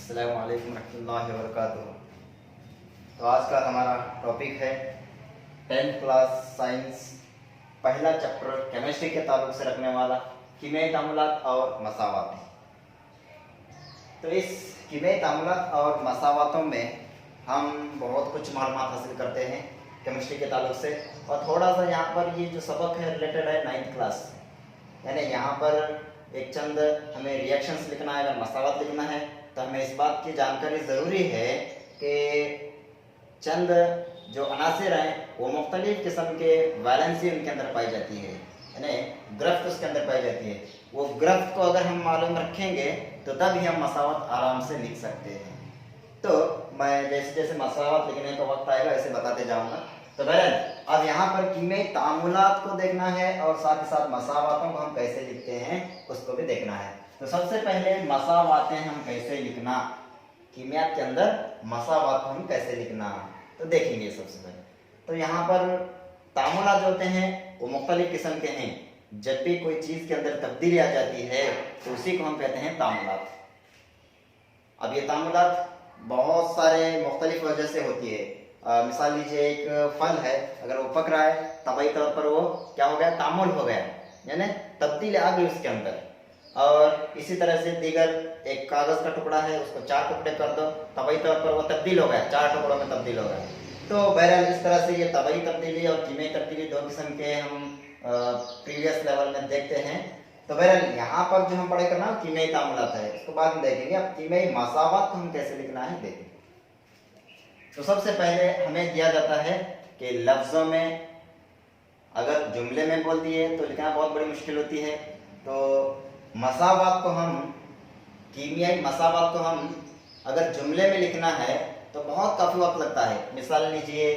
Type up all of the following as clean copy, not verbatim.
अस्सलामु अलैकुम रहमतुल्लाहि व बरकातुहू। तो आज का हमारा टॉपिक है 10th क्लास साइंस पहला चैप्टर केमिस्ट्री के ताल्लुक से रखने वाला कीमियाई तामुलात और मसावात। तो इस कीमियाई तामुलात और मसावातों में हम बहुत कुछ मालूमात हासिल करते हैं केमिस्ट्री के ताल्लुक से, और थोड़ा सा यहाँ पर ये जो सबक है रिलेटेड है 9th क्लास, यानी यहाँ पर एक चंद हमें रिएक्शंस लिखना है, अगर मसावत लिखना है तो हमें इस बात की जानकारी ज़रूरी है कि चंद जो अनासिर हैं वो मुख्तलिफ किस्म के वैलेंसी उनके अंदर पाई जाती है, यानी गिरफ्त उसके अंदर पाई जाती है। वो गिरफ्त को अगर हम मालूम रखेंगे तो तब ही हम मसावत आराम से लिख सकते हैं। तो मैं जैसे जैसे मसावत लिखने का वक्त आएगा ऐसे बताते जाऊँगा। तो बहरहाल अब यहाँ पर कीमियाई तामुलात को देखना है और साथ ही साथ मसावातों को हम कैसे लिखते हैं उसको भी देखना है। तो सबसे पहले मसावातें हम कैसे लिखना, कीमिया के अंदर मसावात हम कैसे लिखना, तो देखेंगे सबसे पहले। तो यहाँ पर तामुलात जो होते हैं वो मुख्तलिफ किस्म के हैं। जब भी कोई चीज़ के अंदर तब्दीली आ जाती है तो उसी को हम कहते हैं तामुलात। अब ये तामुलात बहुत सारे मुख्तलिफ वजह से होती है। मिसाल लीजिए एक फल है, अगर वो पक रहा है तबाई तौर पर वो क्या हो गया, तामुल हो गया, यानी तब्दीली आ गई उसके अंदर। और इसी तरह से दीगर एक कागज़ का टुकड़ा है, उसको 4 टुकड़े कर दो, तबाई तौर पर वो तब्दील हो गया, 4 टुकड़ों में तब्दील हो गया। तो बहरहाल इस तरह से ये तबाई तब्दीली और कीमियाई तब्दीली दो किस्म के हम प्रीवियस लेवल में देखते हैं। तो बहरहाल यहाँ पर जो हम पढ़ाई करना कीमियाई तामुलात है, उसको बाद में देखेंगे। अब कीमियाई मसावत को हम कैसे लिखना है देखेंगे। तो सबसे पहले हमें दिया जाता है कि लफ्ज़ों में अगर जुमले में बोल दिए तो लिखना बहुत बड़ी मुश्किल होती है। तो मसावत को हम, कीमियाई मसावत को हम अगर जुमले में लिखना है तो बहुत काफ़ी वक्त लगता है। मिसाल लीजिए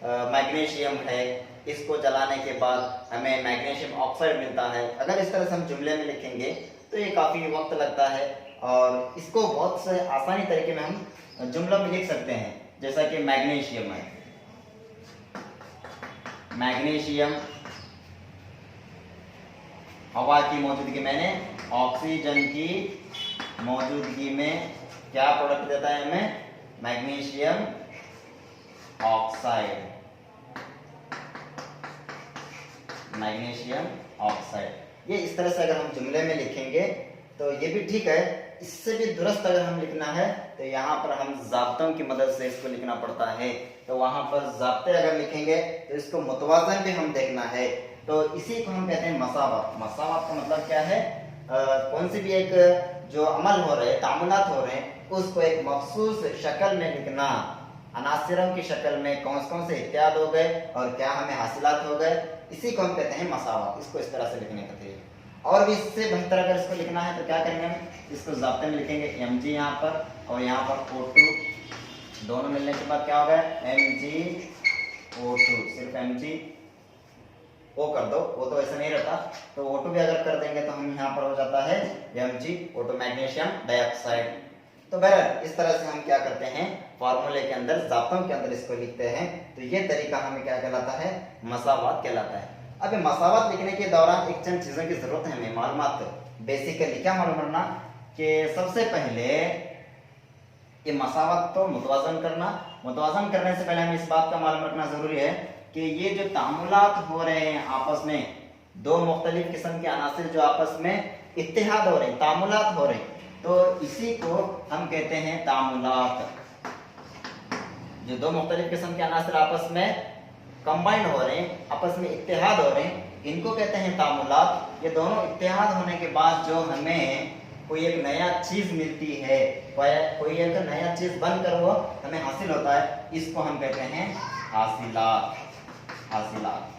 मैग्नीशियम है, इसको जलाने के बाद हमें मैग्नीशियम ऑक्साइड मिलता है। अगर इस तरह से हम जुमले में लिखेंगे तो ये काफ़ी वक्त लगता है, और इसको बहुत से आसानी तरीके में हम जुमलों में लिख सकते हैं। जैसा कि मैग्नीशियम है, मैग्नीशियम हवा की मौजूदगी में, ऑक्सीजन की मौजूदगी में क्या प्रोडक्ट देता है हमें, मैग्नीशियम ऑक्साइड, मैग्नीशियम ऑक्साइड। ये इस तरह से अगर हम जुमले में लिखेंगे तो ये भी ठीक है। इससे भी दुरुस्त अगर हम लिखना है तो यहाँ पर हम ज़ाब्तों की मदद से इसको लिखना पड़ता है। तो वहाँ पर ज़ाब्ते अगर लिखेंगे तो इसको मुतवाज़न भी हम देखना है। तो इसी को हम कहते हैं मसावत। मसावत का मतलब क्या है, कौन सी भी एक जो अमल हो रहे, तामुलात हो रहे हैं, उसको एक मखसूस शक्ल में लिखना, अनासिरों की शक्ल में कौन कौन से इत्याद हो गए और क्या हमें हासिलात हो गए, इसी को हम कहते हैं मसावत। इसको इस तरह से लिखने का तरीका। और भी इससे बेहतर अगर इसको लिखना है तो क्या करेंगे, हम इसको ज़ाब्ते में लिखेंगे mg यहाँ पर और यहाँ पर O2, दोनों मिलने के बाद क्या हो गया MgO2, सिर्फ mg O कर दो, वो तो ऐसा नहीं रहता। तो O2 भी अगर कर देंगे तो हम यहाँ पर हो जाता है MgO2, मैग्नीशियम डाइऑक्साइड। तो बहरहाल इस तरह से हम क्या करते हैं, फार्मूले के अंदर, ज़ाब्तों के अंदर इसको लिखते हैं। तो ये तरीका हमें क्या कहलाता है, मसावत कहलाता है। अब मसावत लिखने के दौरान एक चंद चीज़ों की ज़रूरत है हमें मालूमात। बेसिकली क्या मालूम रखना कि सबसे पहले ये मसावत तो मुतवाज़न करना, मुतवाज़न करने से पहले हमें इस बात का मालूम रखना ज़रूरी है कि ये जो तामुलात हो रहे हैं आपस में, दो मुख्तलिफ किस्म के अनासिर जो आपस में इत्तेहाद हो रहे हैं, तामुलात हो रहे हैं, तो इसी को हम कहते हैं तामुलात। जो दो मुख्तलिफ किस्म के अनासिर आपस में कंबाइंड हो रहे हैं, आपस में इत्तेहाद हो रहे हैं, इनको कहते हैं तामुलात। ये दोनों इत्तेहाद होने के बाद जो हमें कोई एक नया चीज़ मिलती है, कोई एक नया चीज़ बनकर वो हमें हासिल होता है, इसको हम कहते हैं हासिलात। हासिलात,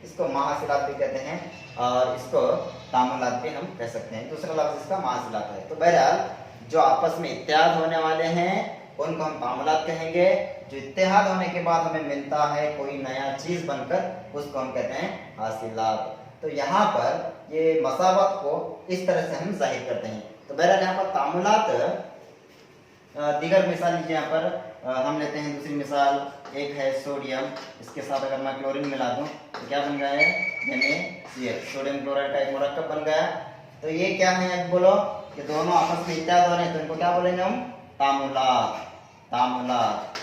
इसको माहासिलात भी कहते हैं और इसको तामुलात भी हम कह सकते हैं। दूसरा लफ्ज़ इसका माहासिलात है। तो बहरहाल जो आपस में इत्तेहाद होने वाले हैं उनको हम तामुलात कहेंगे। जो इत्तेहाद होने के बाद हमें मिलता है कोई नया चीज़ बनकर, उसको हम कहते हैं हासिलात। तो यहाँ पर ये मसावत को इस तरह से हम जाहिर करते हैं। तो बहरहाल यहाँ पर तामुलात, दीगर मिसाल लीजिए, यहाँ पर हम लेते हैं दूसरी मिसाल, एक है सोडियम, इसके साथ अगर मैं क्लोरीन मिला दूँ तो क्या बन गया है, यानी ये सोडियम क्लोराइड का एक मुरक्कब बन गया। तो ये क्या है, बोलो, ये दोनों आपस में इत्याद हो रहे हैं तो इनको क्या बोलेंगे हम? तामुलात, तामुलात।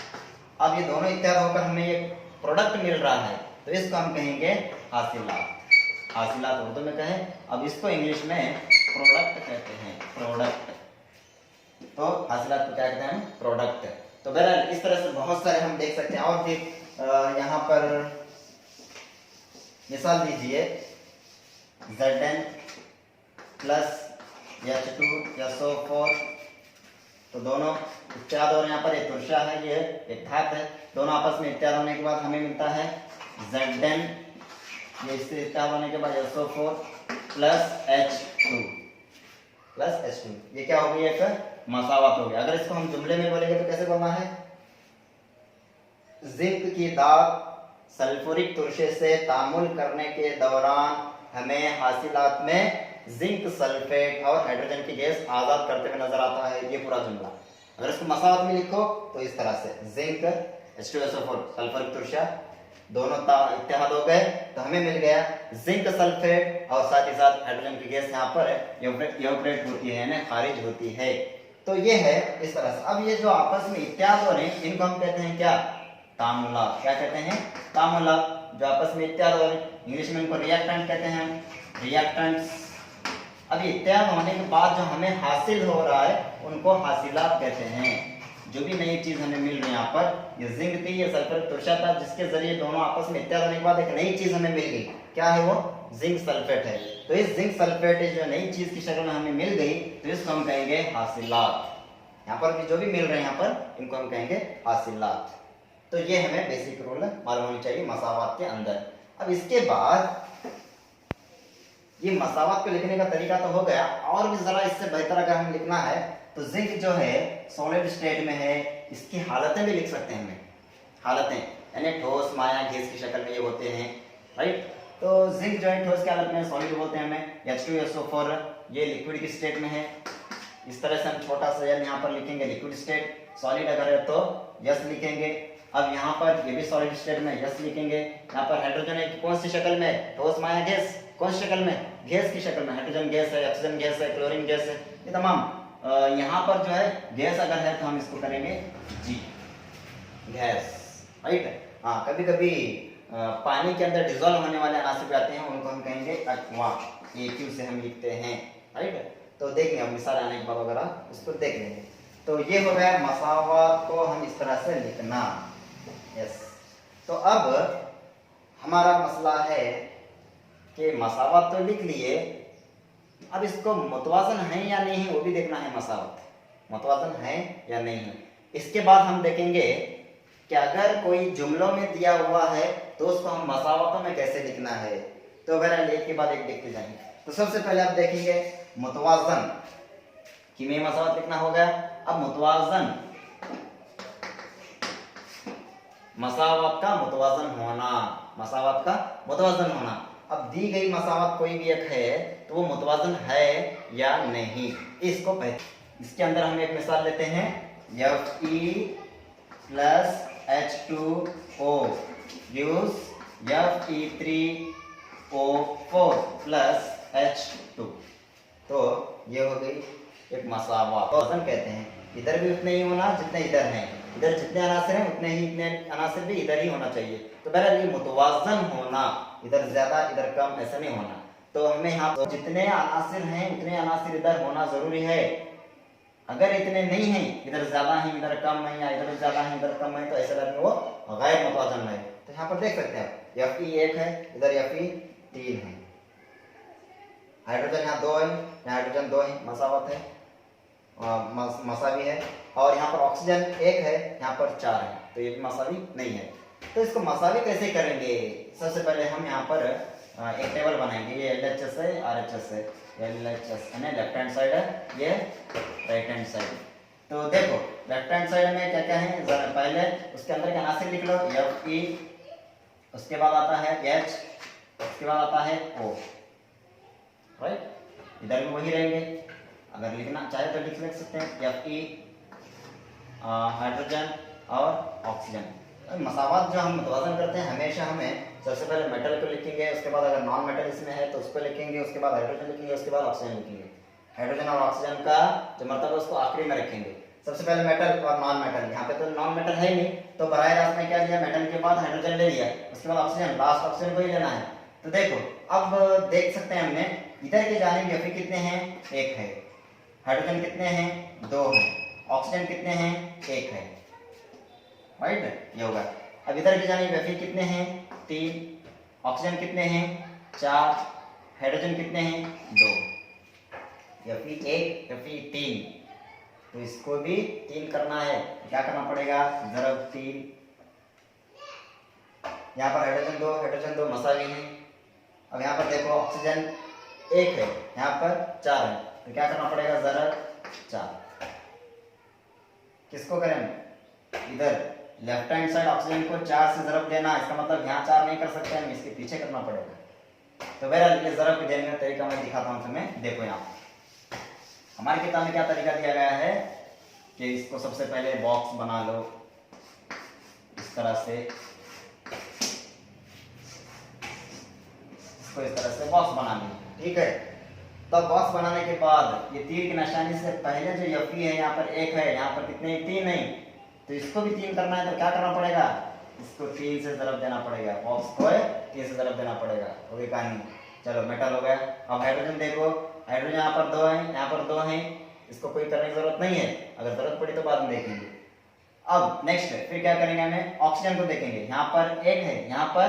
अब ये दोनों इत्याद होकर हमें ये प्रोडक्ट मिल रहा है तो इसको हम कहेंगे हासिलात, हासिलात उर्दू में कहें। अब इसको इंग्लिश में प्रोडक्ट कहते हैं, प्रोडक्ट। तो हासिलात को क्या कहते हैं? प्रोडक्ट। तो बहरहाल इस तरह से बहुत सारे हम देख सकते हैं। और भी यहाँ पर मिसाल दीजिए, Zn प्लस H2 या so forth, तो दोनों इत्याद और यहाँ पर एक तुर्शा है, ये एक धात है, दोनों आपस में इत्याद होने के बाद हमें मिलता है Zn, ये इससे इत्याद होने के बाद so forth plus H2, plus H2। ये क्या हो गई? एक मसावत हो गया। अगर इसको हम जुमले में बोलेंगे तो कैसे बोलना है? जिंक की दाग सल्फ्यूरिक तुरशे से तामुल करने के दौरान हमें हासिलात में जिंक सल्फेट और हाइड्रोजन की गैस आजाद करते हुए नजर आता है। ये पूरा जुमला। अगर इसको मसावत में लिखो तो इस तरह से, जिंक H2SO4 सल्फ्यूरिक तुरशा दोनों इत्तेहाद हो गए तो हमें मिल गया जिंक सल्फेट और साथ ही साथ हाइड्रोजन की गैस यहाँ पर इवेपोरेट होती है, यानी खारिज होती है। तो ये है इस तरह से। अब ये जो आपस में इत्याद हो रहे हैं इनको हम कहते हैं क्या? तामुलात। क्या कहते हैं? तामुलात। जो आपस में इत्याद हो रहे हैं, इंग्लिश में इनको रिएक्टेंट कहते हैं, रिएक्टेंट्स। अब इत्याद होने के बाद जो हमें हासिल हो रहा है उनको हासिलात कहते हैं। जो भी नई चीज हमें मिल रही है यहाँ पर, ये जिंक थी, ये सल्फर तुरशा था, जिसके जरिए दोनों आपस में इत्याद होने के बाद एक नई चीज हमें मिल गई। क्या है वो? जिंक सल्फेट है। तो इस जिंक सल्फेट जो नई चीज की शक्ल में हमें मिल गई तो इसको हम कहेंगे हासिलात। यहाँ पर भी जो भी मिल रहे हैं यहाँ पर इनको हम कहेंगे हासिलात। तो ये हमें बेसिक रूल मालूम होनी चाहिए मसावत के अंदर। अब इसके बाद ये मसावत को लिखने का तरीका तो हो गया, और भी जरा इससे बेहतर अगर हमें लिखना है तो जिंक जो है सॉलिड स्टेट में है, इसकी हालतें भी लिख सकते हैं हमें। हालतें यानी ठोस, माया, गैस की शक्ल में ये होते हैं, राइट। तो जिंक जो है ठोस की हालत में, सॉलिड बोलते हैं हमें H2SO4, ये लिक्विड की स्टेट में है। इस तरह से हम छोटा सा एल यहाँ पर लिखेंगे लिक्विड स्टेट। सॉलिड अगर है तो यस लिखेंगे। अब यहाँ पर ये भी सॉलिड स्टेट में यस लिखेंगे। यहाँ पर हाइड्रोजन है कौन सी शक्ल में? ठोस, माया, गैस। कौन सी शक्ल में? गैस की शक्ल में। हाइड्रोजन गैस है, ऑक्सीजन गैस है, क्लोरीन गैस है, ये तमाम। यहाँ पर जो है गैस अगर है तो हम इसको करेंगे जी, गैस, राइट। हाँ, कभी कभी पानी के अंदर डिजोल्व होने वाले अनासिर भी आते हैं, उनको हम कहेंगे एक्वा, AQ से हम लिखते हैं, राइट। तो देखेंगे अब मिसाल आने के बाद वगैरह इसको देख लेंगे। तो ये हो गया मसावत को हम इस तरह से लिखना, यस। तो अब हमारा मसला है कि मसावत तो लिख लिए, अब इसको मुतवाज़न है या नहीं है वो भी देखना है। मसावत मुतवाज़न है या नहीं है। इसके बाद हम देखेंगे कि अगर कोई जुमलों में दिया हुआ है तो उसको हम मसावतों में कैसे लिखना है। तो बहरहाल एक के बाद एक देखते जाएंगे। तो सबसे पहले आप देखेंगे मुतवाज़न कि में मसावत लिखना हो गया। अब मुतवाज़न, मसावत का मुतवाज़न होना, मसावत का मुतवाज़न होना। अब दी गई मसावत कोई भी एक है तो वो मुतवाज़न है या नहीं, इसको पहले। इसके अंदर हम एक मिसाल लेते हैं, Fe plus H2O use Fe3O4 plus H2। तो ये हो गई एक मसावत। वजन कहते हैं इधर भी उतने ही होना जितने इधर हैं, इधर जितने अनासिर हैं उतने ही इतने अनासिर भी इधर ही होना चाहिए। तो बहरहाल ये मुतवाज़न होना, इधर ज्यादा इधर कम ऐसा नहीं होना। तो हमें यहाँ तो जितने अनासिर हैं उतने अनासिर इधर होना जरूरी है। अगर इतने नहीं हैं, इधर ज्यादा है इधर कम है, या इधर ज्यादा है इधर कम है, तो ऐसे लगेगा वो गैर मुतवाज़न है। तो यहाँ पर देख सकते हैं आप Fe1 है, इधर Fe3 है, हाइड्रोजन यहाँ 2 है, यहाँ हाइड्रोजन 2 है, मसावत है, मसावी है। और यहाँ पर ऑक्सीजन 1 है, यहाँ पर 4 है, तो ये भी मसावी नहीं है। तो इसको मसावी कैसे करेंगे? सबसे पहले हम यहाँ पर एक टेबल बनाएंगे। ये LHS है, RHS है। LHS यानी लेफ्ट हैंड साइड है, ये राइट हैंड साइड। तो देखो लेफ्ट हैंड साइड में क्या क्या है, जरा पहले उसके अंदर के अनासिर लिख लो। Fe, उसके बाद आता है H, उसके बाद आता है O, राइट। इधर भी वही रहेंगे, अगर लिखना चाहे तो लिख सकते हैं Fe, हाइड्रोजन और ऑक्सीजन। मसावत जो हम मुतवाज़न करते हैं हमेशा हमें सबसे पहले मेटल को लिखेंगे, उसके बाद अगर नॉन मेटल इसमें है तो उसको लिखेंगे, उसके बाद हाइड्रोजन लिखेंगे, उसके बाद ऑक्सीजन लिखेंगे। हाइड्रोजन और ऑक्सीजन का जो मर्तबा है उसको आखिरी में रखेंगे। सबसे पहले मेटल और नॉन मेटल, यहाँ पे तो नॉन मेटल है ही नहीं, तो बराह रास्त में क्या लिया, मेटल के बाद हाइड्रोजन ले लिया, उसके बाद ऑक्सीजन, लास्ट ऑक्सीजन को ही लेना है। तो देखो अब देख सकते हैं हमने इधर की जानिब Fe कितने हैं, 1 है, हाइड्रोजन कितने हैं, 2 हैं, ऑक्सीजन कितने हैं, 1 है, राइट, ये होगा। अब इधर की जानिब Fe कितने हैं, 3, ऑक्सीजन कितने हैं, 4, हाइड्रोजन कितने हैं, 2, Fe 1 Fe 3, तो इसको भी 3 करना है, क्या करना पड़ेगा, ज़रब 3, यहाँ पर हाइड्रोजन 2 मसावी है। अब यहाँ पर देखो ऑक्सीजन 1 है, यहाँ पर 4 है, तो क्या करना पड़ेगा, ज़रब 4। किसको करें, इधर लेफ्ट हैंड साइड ऑक्सीजन को 4 से ज़रब देना, इसका मतलब यहाँ 4 नहीं कर सकते हम, इसके पीछे करना पड़ेगा। तो बहरहाल ये ज़रब देने का तरीका मैं दिखाता हूँ तुम्हें। देखो यहाँ हमारी किताब में क्या तरीका दिया गया है कि इसको सबसे पहले बॉक्स बना लो इस तरह से, इसको इस तरह से बॉक्स बना ली, ठीक है। तब बॉक्स बनाने के बाद ये तीर की निशानी से पहले जो Fe है यहाँ पर 1 है, यहाँ पर कितने, 3 नहीं, तो इसको भी 3 करना है, तो क्या करना पड़ेगा, इसको 3 से ज़रब देना पड़ेगा, बॉक्स को 3 से ज़रब देना पड़ेगा, हो गई कहानी। चलो मेटल हो गया। अब हाइड्रोजन देखो, हाइड्रोजन यहाँ पर 2 है, यहाँ पर 2 है, इसको कोई करने की जरूरत नहीं है, अगर जरूरत पड़ी तो बाद में देखेंगे। अब नेक्स्ट फिर क्या करेंगे, हमें ऑक्सीजन को देखेंगे, यहाँ पर 1 है, यहाँ पर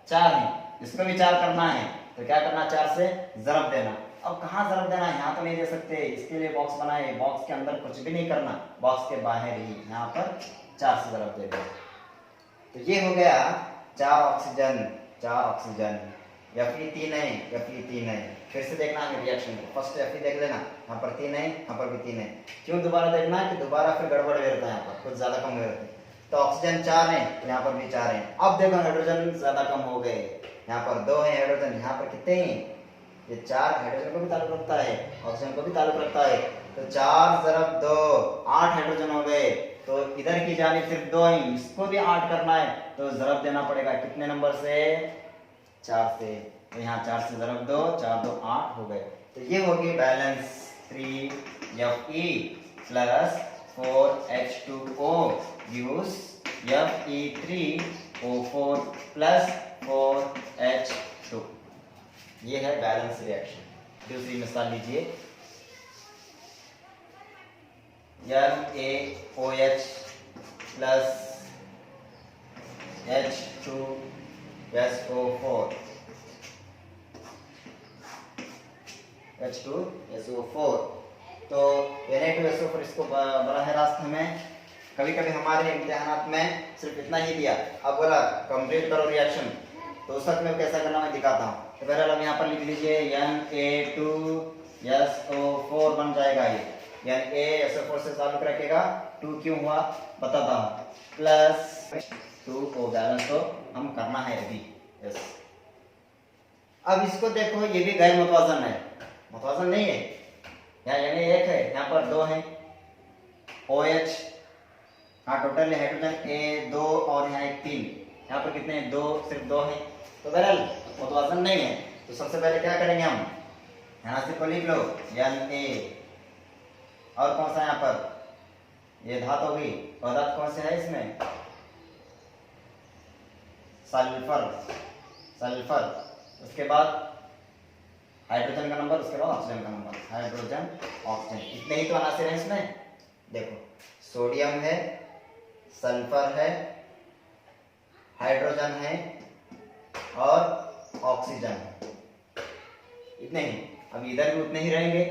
4 है, इसको भी 4 करना है, तो क्या करना, 4 से ज़रब देना। अब कहाँ ज़रब देना है, यहाँ तो नहीं दे सकते, इसके लिए बॉक्स बनाए, बॉक्स के अंदर कुछ भी नहीं करना, बॉक्स के बाहर ही यहाँ पर 4 से ज़रब दे दो। तो ये हो गया 4 ऑक्सीजन, Fe 3 है, Fe 3 है। फिर से देखना है रिएक्शन को, फर्स्ट Fe देख लेना, यहाँ पर 3 है, यहाँ पर भी 3 है। क्यों दोबारा देखना है कि दोबारा फिर गड़बड़ हो जाता है, यहाँ पर कुछ ज्यादा कम हो जाता है। तो ऑक्सीजन 4 है, यहाँ पर भी 4 है। अब देखो हाइड्रोजन ज्यादा कम हो गए, यहाँ पर 2 है हाइड्रोजन, यहाँ पर कितने हैं, ये 4 हाइड्रोजन को भी ताल्लुक रखता है, ऑक्सीजन को भी ताल्लुक रखता है, तो 4 ज़रब 2 8 हाइड्रोजन हो गए। तो इधर की जानिब सिर्फ 2 है, इसको भी 8 करना है, तो ज़रब देना पड़ेगा कितने नंबर से, 4 से। तो यहाँ 4 से ज़रब 2, 4 2 8 हो गए। तो ये होगी balance 3Fe plus 4H2O gives Fe3O4 plus 4H2। ये है बैलेंस रिएक्शन। दूसरी मिसाल लीजिए, NaOH प्लस H2SO4 तो Na2SO4 इसको बराह रास्त हमें कभी कभी हमारे इम्तिहानात में सिर्फ इतना ही दिया, अब बोला कंप्लीट करो रिएक्शन, तो उस वक्त में कैसा करना मैं दिखाता हूँ। तो बहरहाल अब यहाँ पर लिख लीजिए Na2SO4 बन जाएगा, ये Na SO4 से ताल्लुक रखेगा, 2 क्यों हुआ बताता हूँ, प्लस 2O बैलेंस तो हम करना है अभी, यस। अब इसको देखो, ये भी गैर मुतवाज़न है, मुतवाज़न नहीं है, यहाँ यानी 1 है, यहाँ पर 2 है, OH, हाँ टोटल हाइड्रोजन A 2 और यहाँ 1 3, यहाँ पर कितने हैं, 2, सिर्फ 2 है, तो बहरहाल मुतवाज़न नहीं है। तो सबसे पहले क्या करेंगे हम, यहाँ से को लिख लो Na, और कौन सा यहाँ पर, ये धातु होगी, और धातु कौन सा है इसमें, सल्फर, उसके बाद हाइड्रोजन का नंबर, उसके बाद ऑक्सीजन का नंबर, हाइड्रोजन ऑक्सीजन, इतने ही तो अनासिर हैं इसमें। देखो सोडियम है, सल्फर है, हाइड्रोजन है और ऑक्सीजन है, इतने ही। अब इधर भी उतने ही रहेंगे।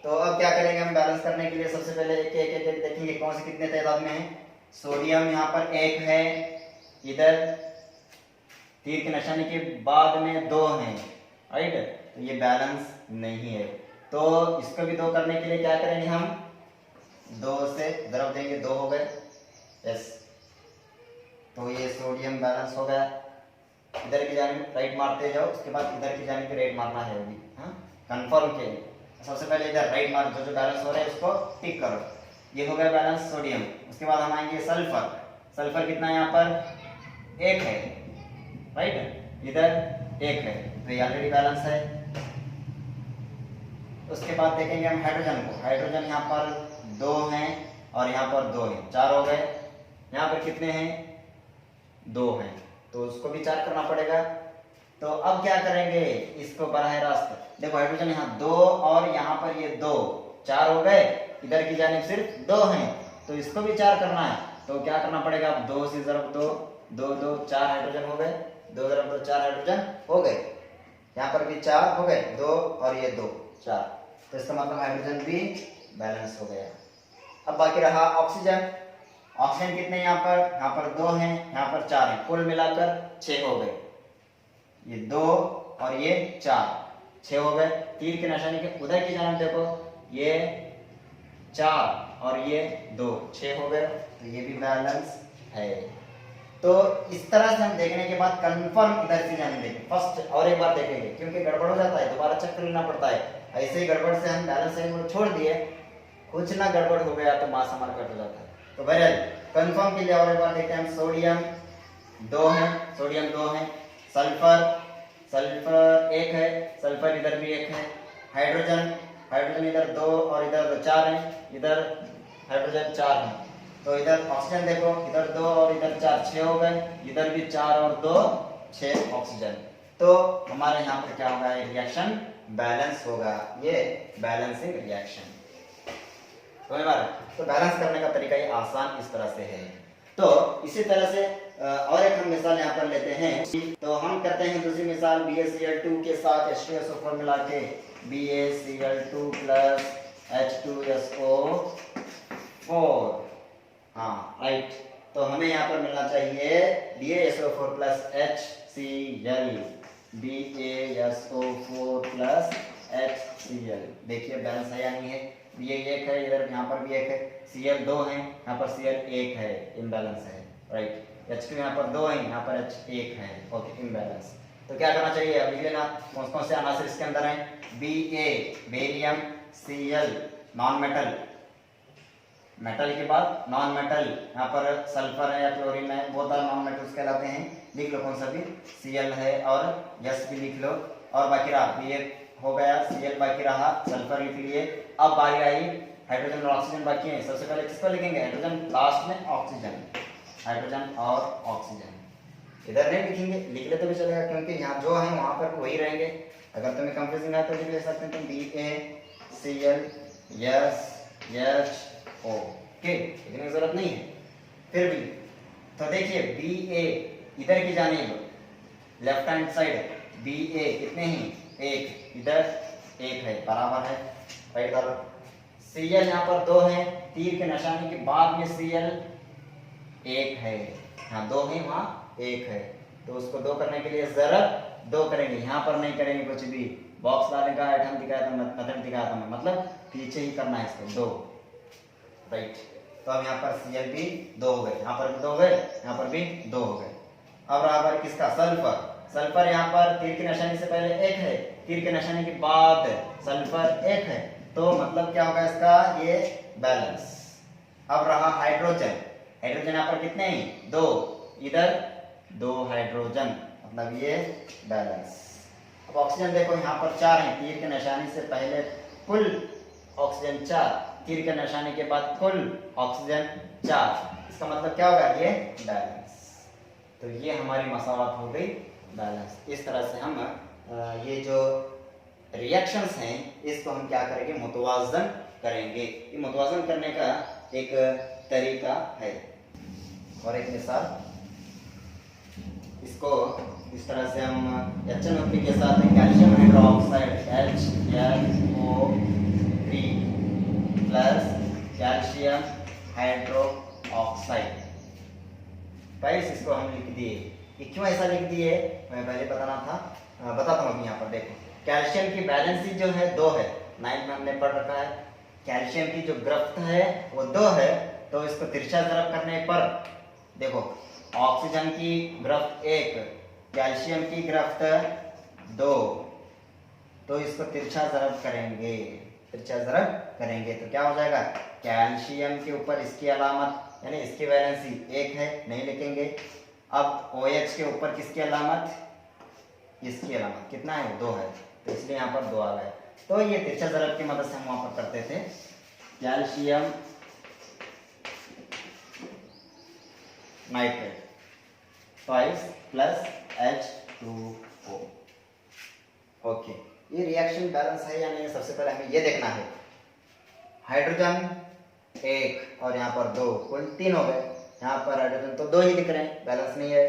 तो अब क्या करेंगे हम बैलेंस करने के लिए, सबसे पहले एक देखेंगे कौन से कितने तादाद में है। सोडियम यहाँ पर 1 है, इधर तीर की निशानी के बाद में 2 हैं, राइट, तो ये बैलेंस नहीं है। तो इसको भी 2 करने के लिए क्या करेंगे हम, 2 से ज़रब देंगे, 2 हो गए, यस। तो ये सोडियम बैलेंस हो गया। इधर की जानिब राइट मारते जाओ, उसके बाद इधर की जानिब राइट मारना है अभी, हाँ कंफर्म के लिए। सबसे पहले इधर राइट मार, जो बैलेंस हो रहा है उसको टिक करो, ये हो गया बैलेंस सोडियम। उसके बाद हम आएंगे सल्फर कितना है, यहाँ पर 1 है, राइट, इधर 1 है, तो ये ऑलरेडी बैलेंस है। उसके बाद देखेंगे हम हाइड्रोजन को। हाइड्रोजन यहाँ पर 2 हैं और यहाँ पर 2 हैं, 4 हो गए। यहाँ पर कितने हैं? 2 हैं, तो उसको भी 4 करना पड़ेगा। तो अब क्या करेंगे, इसको बराह रास्त देखो, हाइड्रोजन यहाँ 2 और यहाँ पर ये 2, 4 हो गए। इधर की जानिब सिर्फ 2 हैं, तो इसको भी 4 करना है। तो क्या करना पड़ेगा, अब 2 से ज़रब 2, 2 2 4 हाइड्रोजन हो गए, 2 ज़रब 2 4 हाइड्रोजन हो गए। यहाँ पर भी 4 हो गए, 2 और ये 2 4, तो इसका मतलब हाइड्रोजन भी बैलेंस हो गया। अब बाकी रहा ऑक्सीजन। ऑक्सीजन कितने यहाँ पर 2 हैं, यहाँ पर 4 हैं, कुल मिलाकर 6 हो गए। ये 2 और ये 4, 6 हो गए। तीर की निशानी के उधर की जानिब देखो, ये 4 और ये 2, 6 हो गए, तो ये भी बैलेंस है। तो इस तरह से हम देखने के बाद कंफर्म इधर से जाने देंगे, फर्स्ट और एक बार देखेंगे, क्योंकि गड़बड़ हो जाता है, दोबारा चेक कर लेना पड़ता है। ऐसे ही गड़बड़ से हम बैलेंस को छोड़ दिए, कुछ ना गड़बड़ हो गया तो मास हमारा कट हो जाता है। तो बहरहाल कंफर्म के लिए और एक बार देखते हैं हम। सोडियम 2 है, सोडियम 2 है। सल्फर 1 है, सल्फर इधर भी 1 है। हाइड्रोजन इधर 2 और इधर 4 है, इधर हाइड्रोजन 4 है। तो इधर ऑक्सीजन देखो, इधर 2 और इधर 4, 6 हो गए। इधर भी 4 और 2 6 ऑक्सीजन। तो हमारे यहाँ पर क्या होगा, रिएक्शन बैलेंस होगा, ये बैलेंसिंग रिएक्शन। तो बैलेंस करने का तरीका ये आसान इस तरह से है। तो इसी तरह से और एक हम मिसाल यहाँ पर लेते हैं। तो हम करते हैं दूसरी मिसाल, BaCl2 के साथ H2SO4 मिला के, BaCl2 प्लस H2SO4, हाँ राइट। तो हमें यहाँ पर मिलना चाहिए BaSO4 plus HCl, BaSO4 plus HCl। देखिए बैलेंस है या नहीं है, ये 1 है, इधर यहाँ पर भी 1 है, Cl 2 है, यहाँ पर Cl 1 है, इम्बैलेंस है राइट। H2 यहाँ पर 2 है, यहाँ पर H 1 है, ओके इम्बैलेंस। तो क्या करना चाहिए, अब लिख लेना कौन कौन से अनासर इसके अंदर हैं। Ba barium, Cl non metal, metal के बाद नॉन मेटल, यहाँ पर सल्फर है या क्लोरीन है, वो नॉन मेटल्स कहलाते हैं। लिख लो कौन सा भी, Cl है और S भी लिख लो। और बाकी रहा Ba हो गया, Cl बाकी रहा, सल्फर लिख लिए। अब बारी आई हाइड्रोजन और ऑक्सीजन बाकी है। सबसे पहले किस पर लिखेंगे, हाइड्रोजन, लास्ट में ऑक्सीजन, हाइड्रोजन और ऑक्सीजन। इधर नहीं लिखेंगे, लिख ले तो भी चलेगा, क्योंकि यहाँ जो है वहां पर वही रहेंगे। अगर तुम्हें कंफ्यूजिंग है तो लिख ले सकते हैं तुम BaCl SHO, ओके, लिखने की जरूरत नहीं है फिर भी। तो देखिए Ba इधर की जानिब लेफ्ट हैंड साइड, Ba कितने हैं, 1, इधर 1 है, बराबर है, राइट करो। Cl यहाँ पर 2 है, तीर के निशानी के बाद में Cl 1 है, यहाँ 2 है, वहाँ 1 है, तो उसको 2 करने के लिए ज़रब 2 करेंगे, यहाँ पर नहीं करेंगे कुछ भी। बॉक्स लाने का आइटम दिखाया था, मेथड दिखाया था, मतलब पीछे ही करना है इसको 2, राइट। तो अब यहाँ पर Cl भी 2 हो गए, यहाँ पर भी 2 हो गए, यहाँ पर भी 2 हो गए। अब बराबर किसका, सल्फर। सल्फर यहाँ पर तीर की निशानी से पहले 1 है, तीर के निशानी के बाद सल्फर 1 है, तो मतलब क्या होगा इसका, ये बैलेंस। अब रहा हाइड्रोजन। हाइड्रोजन यहाँ पर कितने हैं, 2, इधर 2 हाइड्रोजन, मतलब ये बैलेंस। अब ऑक्सीजन देखो, यहाँ पर 4 हैं, तीर के निशानी से पहले कुल ऑक्सीजन 4, तीर के निशानी के बाद कुल ऑक्सीजन 4, इसका मतलब क्या होगा, ये बैलेंस। तो ये हमारी मसावत हो गई बैलेंस। इस तरह से हम ये जो रिएक्शंस हैं इसको हम क्या करेंगे, मुतवाज़न करेंगे। ये मुतवाज़न करने का एक तरीका है। और एक मिसाल, इसको इस तरह से हम HNO3 के साथ calcium hydroxide HNO3 plus calcium hydroxide, guys इसको हम लिख दिए। ये क्यों ऐसा लिख दिए, मैं पहले बताना था, बताता हूँ। यहाँ पर देखो, कैल्शियम की वैलेंसी जो है 2 है, 9 में हमने पढ़ रखा है। कैल्शियम की जो ग्रफ्त है वो 2 है, तो इसको तिरछा ज़रब करने पर देखो, ऑक्सीजन की ग्रफ्त 1, कैल्शियम की ग्रफ्त 2, तो इसको तिरछा ज़रब करेंगे, तिरछा ज़रब करेंगे तो क्या हो जाएगा, कैल्शियम के ऊपर इसकी अलामत यानी इसकी वैलेंसी 1 है, नहीं लिखेंगे। अब OH के ऊपर किसकी अलामत, इसकी अलामत कितना है, 2 है, तो इसलिए यहाँ पर 2 आ गए। तो ये तिरछा ज़रब की मदद से हम वहां पर करते थे। Calcium nitrate twice plus H2O। Okay, ये रिएक्शन बैलेंस है या नहीं, सबसे पहले हमें ये देखना है। हाइड्रोजन 1 और यहाँ पर 2, कुल 3 हो गए। यहाँ पर हाइड्रोजन तो 2 ही दिख रहे हैं, बैलेंस नहीं है।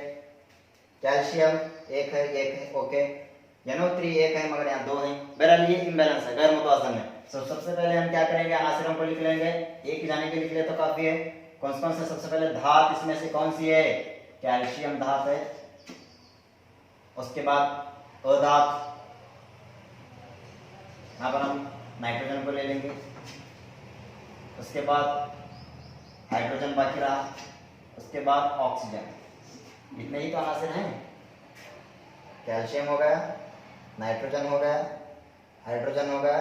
कैल्शियम 1 है, ओके। NO3 1 है मगर यहाँ 2 है, बहरहाल ये इम्बैलेंस है, गैर मुतवाज़न है। सबसे पहले हम क्या करेंगे, अनासिरों को लिख लेंगे, एक जाने के लिख ले तो काफी है। कौन से, सबसे पहले धात इसमें से कौन सी है, कैल्शियम धात है। उसके बाद अधात, यहाँ पर हम नाइट्रोजन को ले लेंगे। उसके बाद हाइड्रोजन बाकी रहा, उसके बाद ऑक्सीजन। इतने ही तो अनासिर हैं, कैल्शियम हो गया, नाइट्रोजन हो गया, हाइड्रोजन हो गया,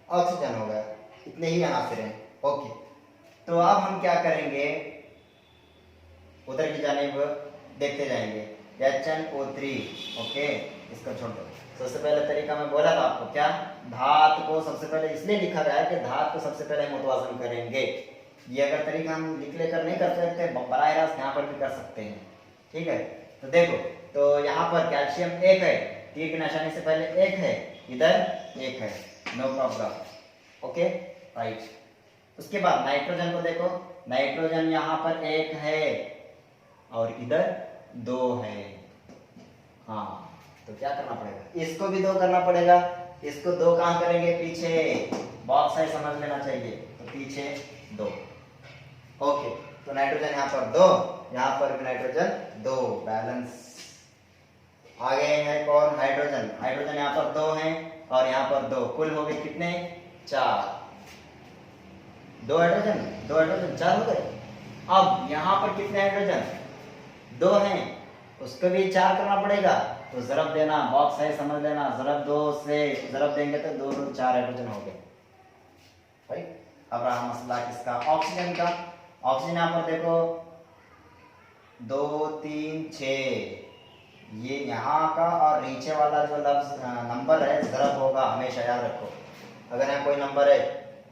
ऑक्सीजन हो गया, इतने ही अनासिर हैं। ओके, तो अब हम क्या करेंगे, उधर की जानिब देखते जाएंगे। HNO3, ओके, इसको छोड़ दो। सबसे पहले तरीका मैं बोला था आपको, क्या, धात को सबसे पहले इसलिए लिखा गया है कि धात को सबसे पहले मुतवाज़न करेंगे। ये अगर तरीका हम लिख लेकर नहीं कर सकते, बराह रास्त यहाँ पर भी कर सकते हैं, ठीक है। तो देखो, तो यहाँ पर कैल्शियम 1 है, तीर की निशानी से पहले 1 है, इधर 1 है, नो प्रॉब्लम, ओके, राइट। उसके बाद नाइट्रोजन को देखो, नाइट्रोजन यहाँ पर 1 है और इधर 2 है। हाँ, तो क्या करना पड़ेगा, इसको भी 2 करना पड़ेगा। इसको 2 कहाँ करेंगे, पीछे, बॉक्स है, समझ लेना चाहिए, तो पीछे 2। ओके, तो नाइट्रोजन यहाँ पर 2, यहाँ पर भी नाइट्रोजन 2, बैलेंस। आगे है कौन, हाइड्रोजन। हाइड्रोजन यहाँ पर 2 है और यहाँ पर 2, कुल हो गए कितने, 4। 2 हाइड्रोजन 4 हो गए। अब यहाँ पर कितने हाइड्रोजन, 2 हैं, उसको भी 4 करना पड़ेगा। तो ज़रब देना, बॉक्स है, समझ लेना, ज़रब 2 से ज़रब देंगे तो 2 2 4 हाइड्रोजन हो गए, राइट। अब रहा मसला किसका, ऑक्सीजन का। ऑक्सीजन यहाँ पर देखो 2 3 6, ये यहाँ का और नीचे वाला जो लफ्ज नंबर है ज़रब होगा, हमेशा याद रखो। अगर यहाँ कोई नंबर है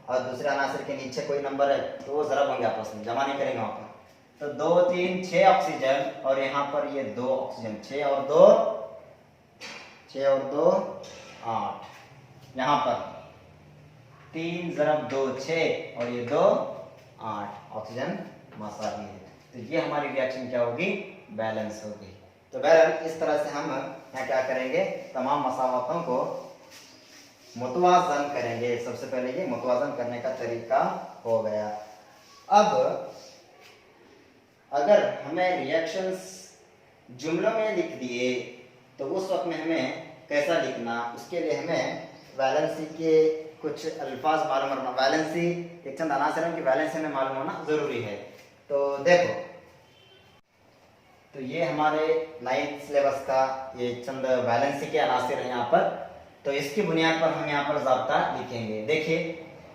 और दूसरे अनासर के नीचे कोई नंबर है तो वो ज़रब होंगे, आपस में जमा नहीं करेंगे वहाँ पर। तो 2 3 6 ऑक्सीजन और यहाँ पर ये 2 ऑक्सीजन, 6 और 2 8। यहाँ पर 3 ज़रब 2 6 और ये 2 8, ऑक्सीजन मसावी है। तो ये हमारी रिएक्शन क्या होगी, बैलेंस होगी। तो बहरहाल इस तरह से हम यहाँ क्या करेंगे, तमाम मसावतों को मुतवाज़न करेंगे। सबसे पहले ये मुतवाज़न करने का तरीका हो गया। अब अगर हमें रिएक्शंस जुमलों में लिख दिए तो उस वक्त में हमें कैसा लिखना, उसके लिए हमें वैलेंसी के कुछ अल्फाज मालूम होना। वैलेंसी, एक चंद अनासर की वैलेंसी में मालूम होना ज़रूरी है। तो देखो, तो ये हमारे 9th सिलेबस का ये चंद वैलेंसी के अनासर हैं यहाँ पर। तो इसकी बुनियाद पर हम यहाँ पर ज़ाब्ता लिखेंगे। देखिए,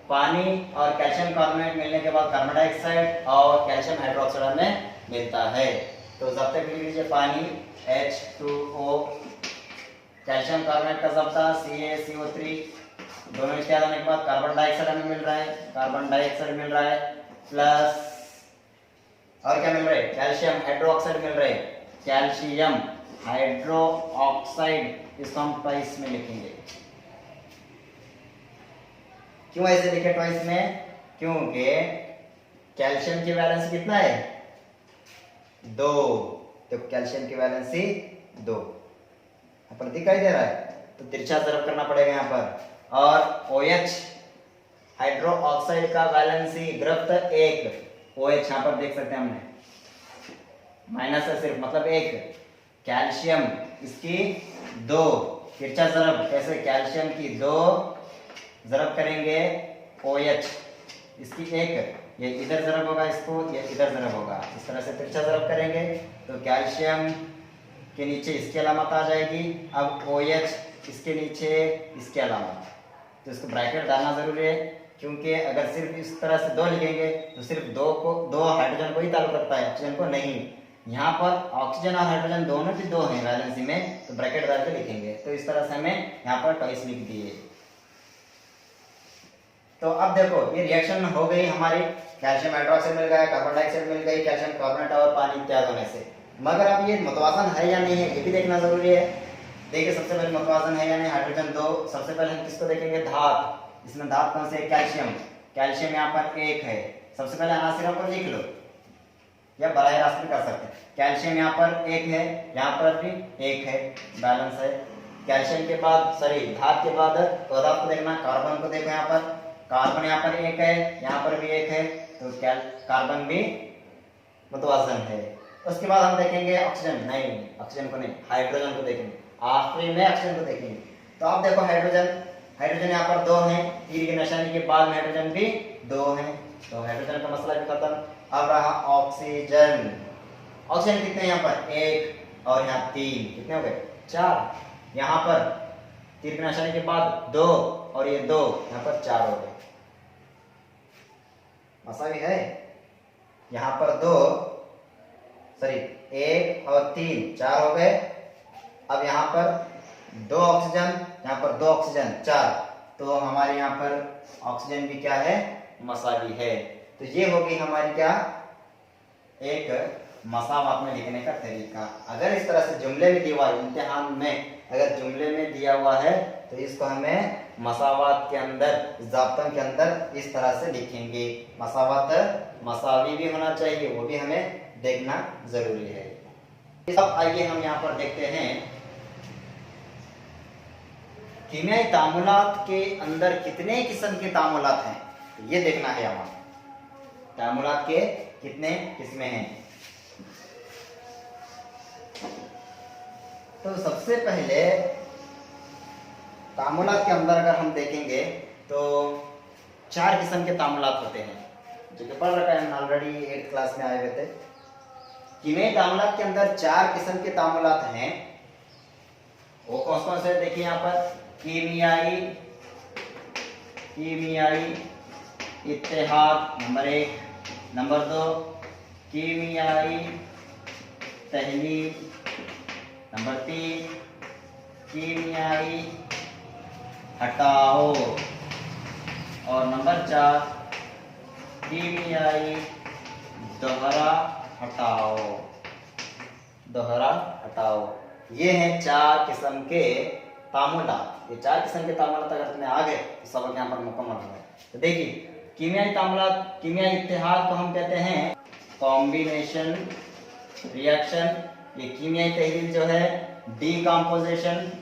पानी और कैल्शियम कार्बोनेट मिलने के बाद कार्बन डाइऑक्साइड और कैल्शियम हाइड्रोक्साइड में मिलता है। तो ज़ाब्ते लिख लीजिए, पानी H2O, कैल्शियम कार्बोनेट का ज़ाब्ता CaCO3, दोनों इत्यादि होने के बाद कार्बन डाइऑक्साइड हमें मिल रहा है, कार्बन डाइऑक्साइड मिल रहा है, प्लस और क्या मिल रहा है, कैल्शियम हाइड्रोक्साइड मिल रहा है, कैल्शियम हाइड्रोक्साइड, इसको हम ट्वाइस में लिखेंगे। क्यों ऐसे लिखे ट्वाइस में, क्योंकि कैल्शियम की वैलेंसी कितना है, 2। तो कैल्शियम की वैलेंसी 2 यहाँ पर दिखाई दे रहा है, तो तिरछा ज़रब करना पड़ेगा यहाँ पर। और OH हाइड्रो ऑक्साइड का वैलेंसी ग्रफ्त 1, OH यहाँ पर देख सकते हैं हमने, माइनस है सिर्फ, मतलब 1। कैल्शियम इसकी 2, तिरछा ज़रब कैसे, कैल्शियम की 2 ज़रब करेंगे OH इसकी 1, ये इधर ज़रब होगा, इसको ये इधर ज़रब होगा, इस तरह से तिरछा ज़रब करेंगे तो कैल्शियम के नीचे इसकी अलामत आ जाएगी। अब OH इसके नीचे इसकी अलामत, तो इसको ब्रैकेट डालना ज़रूरी है, क्योंकि अगर सिर्फ इस तरह से 2 लिखेंगे तो सिर्फ 2 हाइड्रोजन को ही ताल्लुक रखता है, ऑक्सीजन को नहीं। यहाँ पर ऑक्सीजन और हाइड्रोजन दोनों भी 2 हैं वैलेंसी में, तो ब्रैकेट डाल के लिखेंगे। तो इस तरह से हमें यहाँ पर ट्वाइस लिख दिए। तो अब देखो ये रिएक्शन हो गई हमारी, कैल्शियम हाइड्रोक्साइड मिल गया, कार्बन डाइऑक्साइड मिल गई, कैल्शियम कार्बोनेट और पानी इत्यादि होने से। मगर अब ये मतवाजन है या नहीं है ये भी देखना जरूरी है। देखिए सबसे पहले मतवाजन है या नहीं, हाइड्रोजन 2। सबसे पहले हम किसको देखेंगे, धात। इसमें धात कौन से है, कैल्शियम। कैल्शियम यहाँ पर 1 है। सबसे पहले अनासिरों को लिख लो या बराह रास्त भी कर सकते हैं। कैल्शियम यहाँ पर 1 है, यहाँ पर भी 1 है, बैलेंस है। कैल्शियम के बाद सॉरी धात के बाद पदार्थ को देखना, कार्बन को देखो, यहाँ पर कार्बन यहाँ पर 1 है, यहाँ पर भी 1 है, तो कार्बन भी मतवाजन है। उसके बाद हम देखेंगे ऑक्सीजन, नहीं ऑक्सीजन को नहीं, हाइड्रोजन को देखेंगे, आखिरी में ऑक्सीजन को देखेंगे। तो आप देखो हाइड्रोजन, हाइड्रोजन यहाँ पर 2 है, तीर की निशानी के बाद में हाइड्रोजन भी 2 है, तो हाइड्रोजन का मसला भी खत्म। अब रहा ऑक्सीजन। ऑक्सीजन कितने यहाँ पर 1 और यहाँ 3, कितने हो गए 4। यहाँ पर तीर की निशानी के बाद 2 और ये 2, यहाँ पर 4 हो गए। मसला भी है, यहाँ पर 2 सॉरी 1 और 3 4 हो गए। अब यहाँ पर 2 ऑक्सीजन, यहाँ पर 2 ऑक्सीजन 4, तो हमारे यहाँ पर ऑक्सीजन भी क्या है, मसावी है। तो ये होगी हमारी क्या, एक मसावात में लिखने का तरीका। अगर इस तरह से जुमले में दिया हुआ है, इम्तिहान में अगर जुमले में दिया हुआ है तो इसको हमें मसावात के अंदर, ज़ाब्तों के अंदर इस तरह से लिखेंगे। मसावात मसावी भी होना चाहिए, वो भी हमें देखना जरूरी है। अब आइए हम यहाँ पर देखते हैं कीमियाई तामुलात के अंदर कितने किस्म के तामुलात हैं, तो ये देखना है हमें, तामुलात के कितने किस्में हैं। तो सबसे पहले तामुलात के अंदर अगर हम देखेंगे तो 4 किस्म के तामुलात होते हैं, जो कि पढ़ रखा है ऑलरेडी 8th क्लास में आए हुए थे। कीमियाई तामुलात के अंदर 4 किस्म के तामुलात हैं। वो कौन कौन से देखिए यहाँ पर, कीमियाई इत्तेहाद नंबर 1, नंबर 2 कीमियाई तहलील, नंबर 3 कीमियाई हटाओ, और नंबर 4 कीमियाई दोहरा हटाओ। ये हैं 4 किस्म के तामुलात। ये 4 किस्म के तामुलात अगर तुम्हें आ गए तो सबक यहाँ पर मुकम्मल हो गए। तो देखिए कीमियाई तामुलात, कीमियाई इत्तेहाद को हम कहते हैं कॉम्बिनेशन रिएक्शन। ये कीमियाई तहलील जो है डीकम्पोजिशन,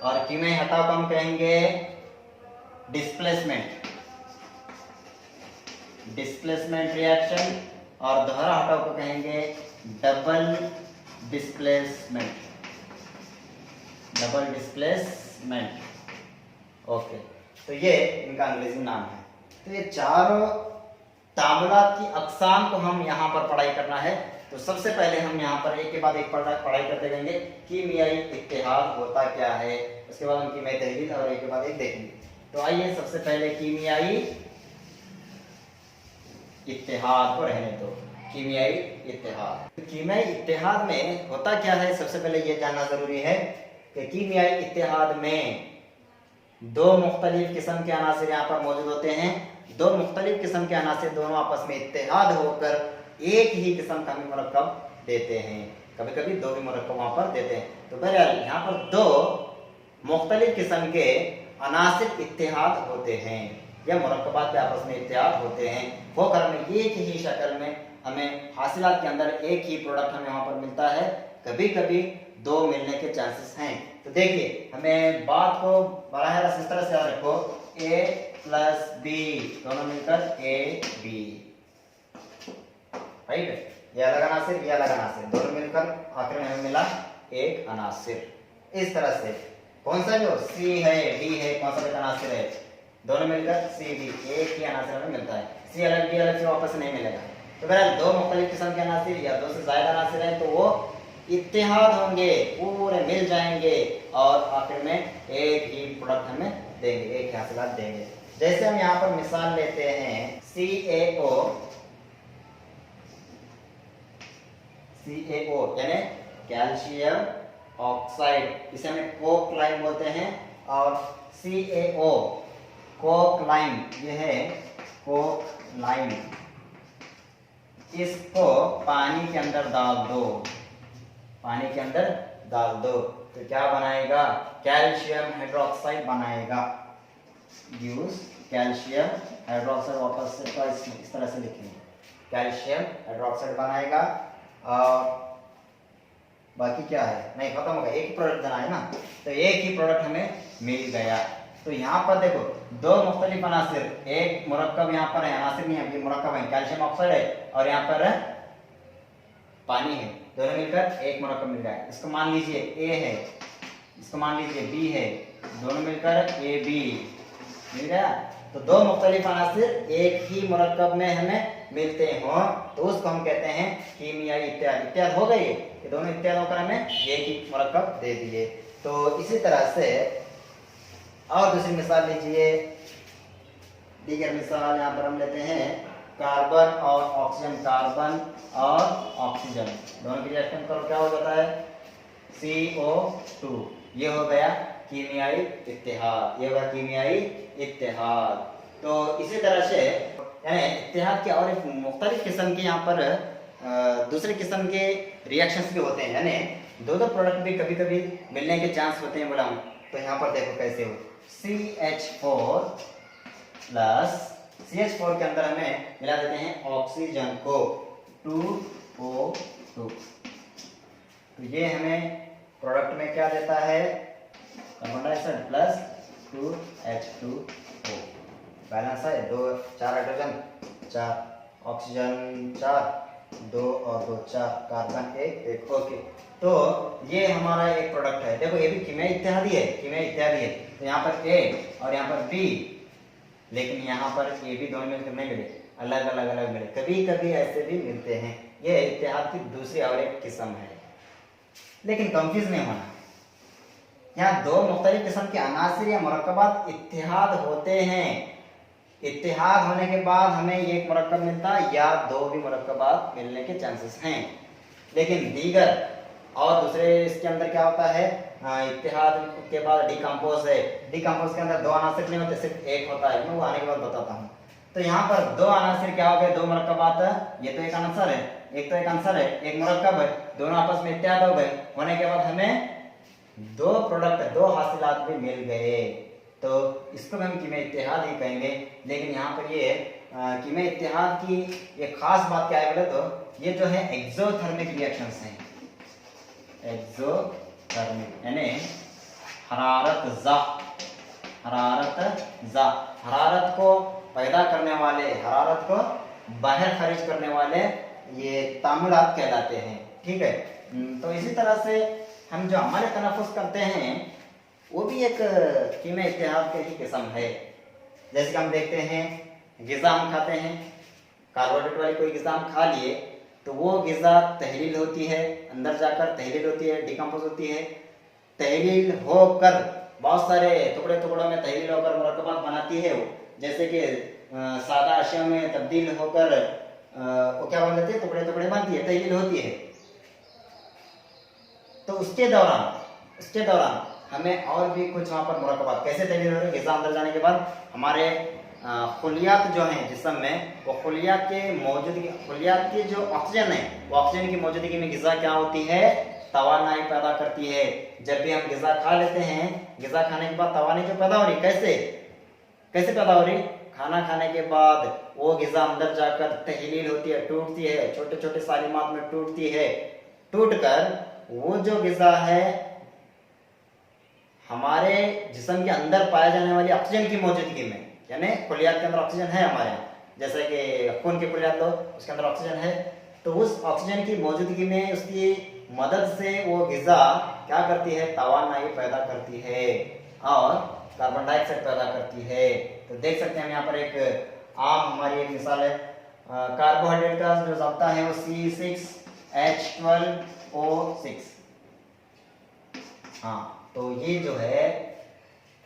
और कीमियाई हटाव को हम कहेंगे डिस्प्लेसमेंट रिएक्शन, और दोहरा हटाव को कहेंगे डबल डिस्प्लेसमेंट। ओके, तो ये इनका अंग्रेजी नाम है। तो ये चारों तामुलात की अक़साम को हम यहाँ पर पढ़ाई करना है। तो सबसे पहले हम यहाँ पर एक के बाद एक पढ़ाई करते रहेंगे। कीमियाई इत्तेहाद होता क्या है, उसके बाद हम कीमियाई तहलील और एक के बाद एक देखेंगे। तो आइए सबसे पहले कीमियाई इत्तेहाद को रहने दो। कीमियाई इत्तेहाद में होता क्या है, सबसे पहले ये जानना जरूरी है कि कीमियाई इत्तेहाद में 2 मुख्तलिफ किस्म के अनासिर यहाँ पर मौजूद होते हैं। 2 मुख्तलिफ किस्म के अनासिर दोनों आपस में इत्तेहाद होकर एक ही किस्म का मुरक्कब देते हैं। कभी कभी 2 भी मुरक्कब वहां पर देते हैं। तो बहरहाल यहाँ पर 2 मुख्तलिफ किस्म के अनासिर इत्तेहाद होते हैं या मुरक्कबात के आपस में इत्तेहाद होते हैं, होकर हमें एक ही शक्ल में हमें हासिलात के अंदर एक ही प्रोडक्ट हमें वहां पर मिलता है। कभी कभी 2 मिलने के चांसेस हैं। तो देखिए हमें बात को बराह रास्त इस तरह से याद रखो, A + B दोनों मिलकर AB, राइट। ये अलग अनासिर, ये अलग अनासिर, दोनों मिलकर आखिर में हमें मिला एक अनासिर। इस तरह से कौन सा जो C है D है, कौन सा अनासिर है, दोनों मिलकर CD, एक ही अनासिर हमें मिलता है। C अलग D अलग से वापस नहीं मिलेगा। तो बहरहाल 2 मुख्तलिफ किस्म के अनासिर या 2 से ज्यादा अनासिर हैं तो वो इत्तेहाद होंगे, पूरे मिल जाएंगे और आखिर में एक ही प्रोडक्ट हमें देंगे, एक ही हासिलात देंगे। जैसे हम यहाँ पर मिसाल लेते हैं CaO यानी कैल्शियम ऑक्साइड, इसे हमें कोक लाइन बोलते हैं। और CaO कोक-लाइम, ये है कोक-लाइम, इसको पानी के अंदर डाल दो, पानी के अंदर डाल दो तो क्या बनाएगा? कैल्शियम हाइड्रोक्साइड बनाएगा। यूज कैल्शियम हाइड्रोक्साइड, वापस से इस तरह से लिखेंगे, कैल्शियम हाइड्रोक्साइड बनाएगा। और बाकी क्या है? नहीं, खत्म हो गया, एक ही प्रोडक्ट देना है ना, तो एक ही प्रोडक्ट हमें मिल गया। तो यहाँ पर देखो दो मुख्तलिफ अनासिर, एक मुरक्कब यहाँ पर है, अनासिर नहीं है, ये मुरक्कब है, कैल्शियम ऑक्साइड है और यहाँ पर पानी है, दोनों मिलकर एक मुरक्कब मिल गया। इसको मान लीजिए ए है, इसको मान लीजिए बी है, दोनों मिलकर AB मिल गया। तो दो मुख्तलिफ अनासिर एक ही मुरक्कब में हमें मिलते हो तो उसको हम कहते हैं कीमियाई इत्याद। इत्याद हो गई, ये दोनों इत्याद होकर हमें एक ही मुरक्कब दे दिए। तो इसी तरह से और दूसरी मिसाल लीजिए, दीगर मिसाल यहाँ पर हम लेते हैं कार्बन और ऑक्सीजन, कार्बन और ऑक्सीजन दोनों की रिएक्शन करो, क्या हो जाता है? CO2। ये हो गया कीमियाई इत्तेहाद, ये होगा कीमियाई इत्तेहाद। तो इसी तरह से यानी इत्तेहाद के और एक मुख्तलिफ किस्म के यहाँ पर दूसरे किस्म के रिएक्शंस भी होते हैं, यानी दो प्रोडक्ट भी कभी कभी मिलने के चांस होते हैं बोला हूँ। तो यहाँ पर देखो कैसे हो, CH4 प्लस CH4 के अंदर हमें मिला देते हैं ऑक्सीजन को 2O2। तो ये हमें प्रोडक्ट में क्या देता है? Carbon dioxide plus 2H2O, balance है, 2 4 हाइड्रोजन 4 ऑक्सीजन 4 2 और 2 4 कार्बन 1 ओके। तो ये हमारा एक प्रोडक्ट है। देखो ये भी कीमियाई इत्तेहादी है, कीमियाई इत्तेहादी है। तो यहाँ पर A और यहाँ पर B, लेकिन यहाँ पर A B दोनों मिलकर नहीं मिले, अलग अलग मिले, कभी कभी ऐसे भी मिलते हैं। ये इत्तेहाद की दूसरी और एक किस्म है, लेकिन कंफ्यूज नहीं होना। यहाँ दो मुख्तलिफ किस्म के अनासिर या मुरक्कबात इत्तेहाद होते हैं। इत्तेहाद होने के बाद हमें एक मुरक्कब मिलता है या दो भी मुरक्कबात मिलने के चांसेस हैं। लेकिन दीगर और दूसरे इसके अंदर क्या होता है? इत्तेहाद के बाद डिकम्पोज है, डिकम्पोज के अंदर दो अनासिर नहीं होते, सिर्फ एक होता है। मैं वो आने के बाद बताता हूँ। तो यहाँ पर दो अनासिर क्या हो गए? दो मुरक्कबात, ये तो एक आंसर है, एक तो एक आंसर है, एक मुरक्कब है, दोनों आपस में इत्तेहाद हो गए। होने के बाद हमें दो प्रोडक्ट, दो हासिलात भी मिल गए, तो इसको हम कीमियाई इत्तेहाद ही कहेंगे। लेकिन यहाँ पर ये कीमियाई इत्तेहाद की एक खास बात क्या है बोले तो ये जो है एक्सोथर्मिक रिएक्शंस हैं। एक्सोथर्मिक यानी हरारत को पैदा करने वाले, हरारत को बाहर खारिज करने वाले ये तामुलात कहलाते हैं। ठीक है, तो इसी तरह से हम जो हमारे तनफ़ुस करते हैं वो भी एक कीमियाई इत्तेहाद के ही किस्म है। जैसे कि हम देखते हैं ग़िज़ा हम खाते हैं, कार्बोहाइड्रेट वाली कोई ग़िज़ा हम खा लिए तो वो ग़िज़ा तहलील होती है, अंदर जाकर तहलील होती है, डिकम्पोज होती है। तहलील होकर बहुत सारे टुकड़े टुकड़ों में तहलील होकर मुरक्कबात बनाती है वो, जैसे कि सादा अशिया में तब्दील होकर वो क्या बन जाती है? टुकड़े टुकड़े बनती है, तहलील होती है। तो उसके दौरान हमें और भी कुछ वहाँ पर मुरक्कबात कैसे तहलील हो रही है? ग़िज़ा अंदर जाने के बाद हमारे खुलियात जो हैं जिस्म में, वो खुलियात के मौजूदगी, खुलियात की जो ऑक्सीजन है, वो ऑक्सीजन की मौजूदगी में ग़िज़ा क्या होती है? तवानाई पैदा करती है। जब भी हम ग़िज़ा खा लेते हैं, ग़िज़ा खाने के बाद तवानाई जो पैदा हो रही, कैसे पैदा हो रही? खाना खाने के बाद वो ग़िज़ा अंदर जाकर तहलील होती है, टूटती है, छोटे छोटे सालिमात में टूटती है। टूटकर वो जो ग़िज़ा है हमारे जिस्म के अंदर पाए जाने वाली ऑक्सीजन की मौजूदगी में, यानी खुलियात के अंदर ऑक्सीजन है हमारे यहाँ, जैसे कि खून की खुलियात लो उसके अंदर ऑक्सीजन है, तो उस ऑक्सीजन की मौजूदगी में उसकी मदद से वो ग़िज़ा क्या करती है? तवानाई पैदा करती है और कार्बन डाइऑक्साइड पैदा करती है। तो देख सकते हैं हम यहाँ पर एक आम हमारी एक मिसाल है, कार्बोहाइड्रेट का जो ज़ाब्ता है वो C6H12O6। हाँ, तो ये जो है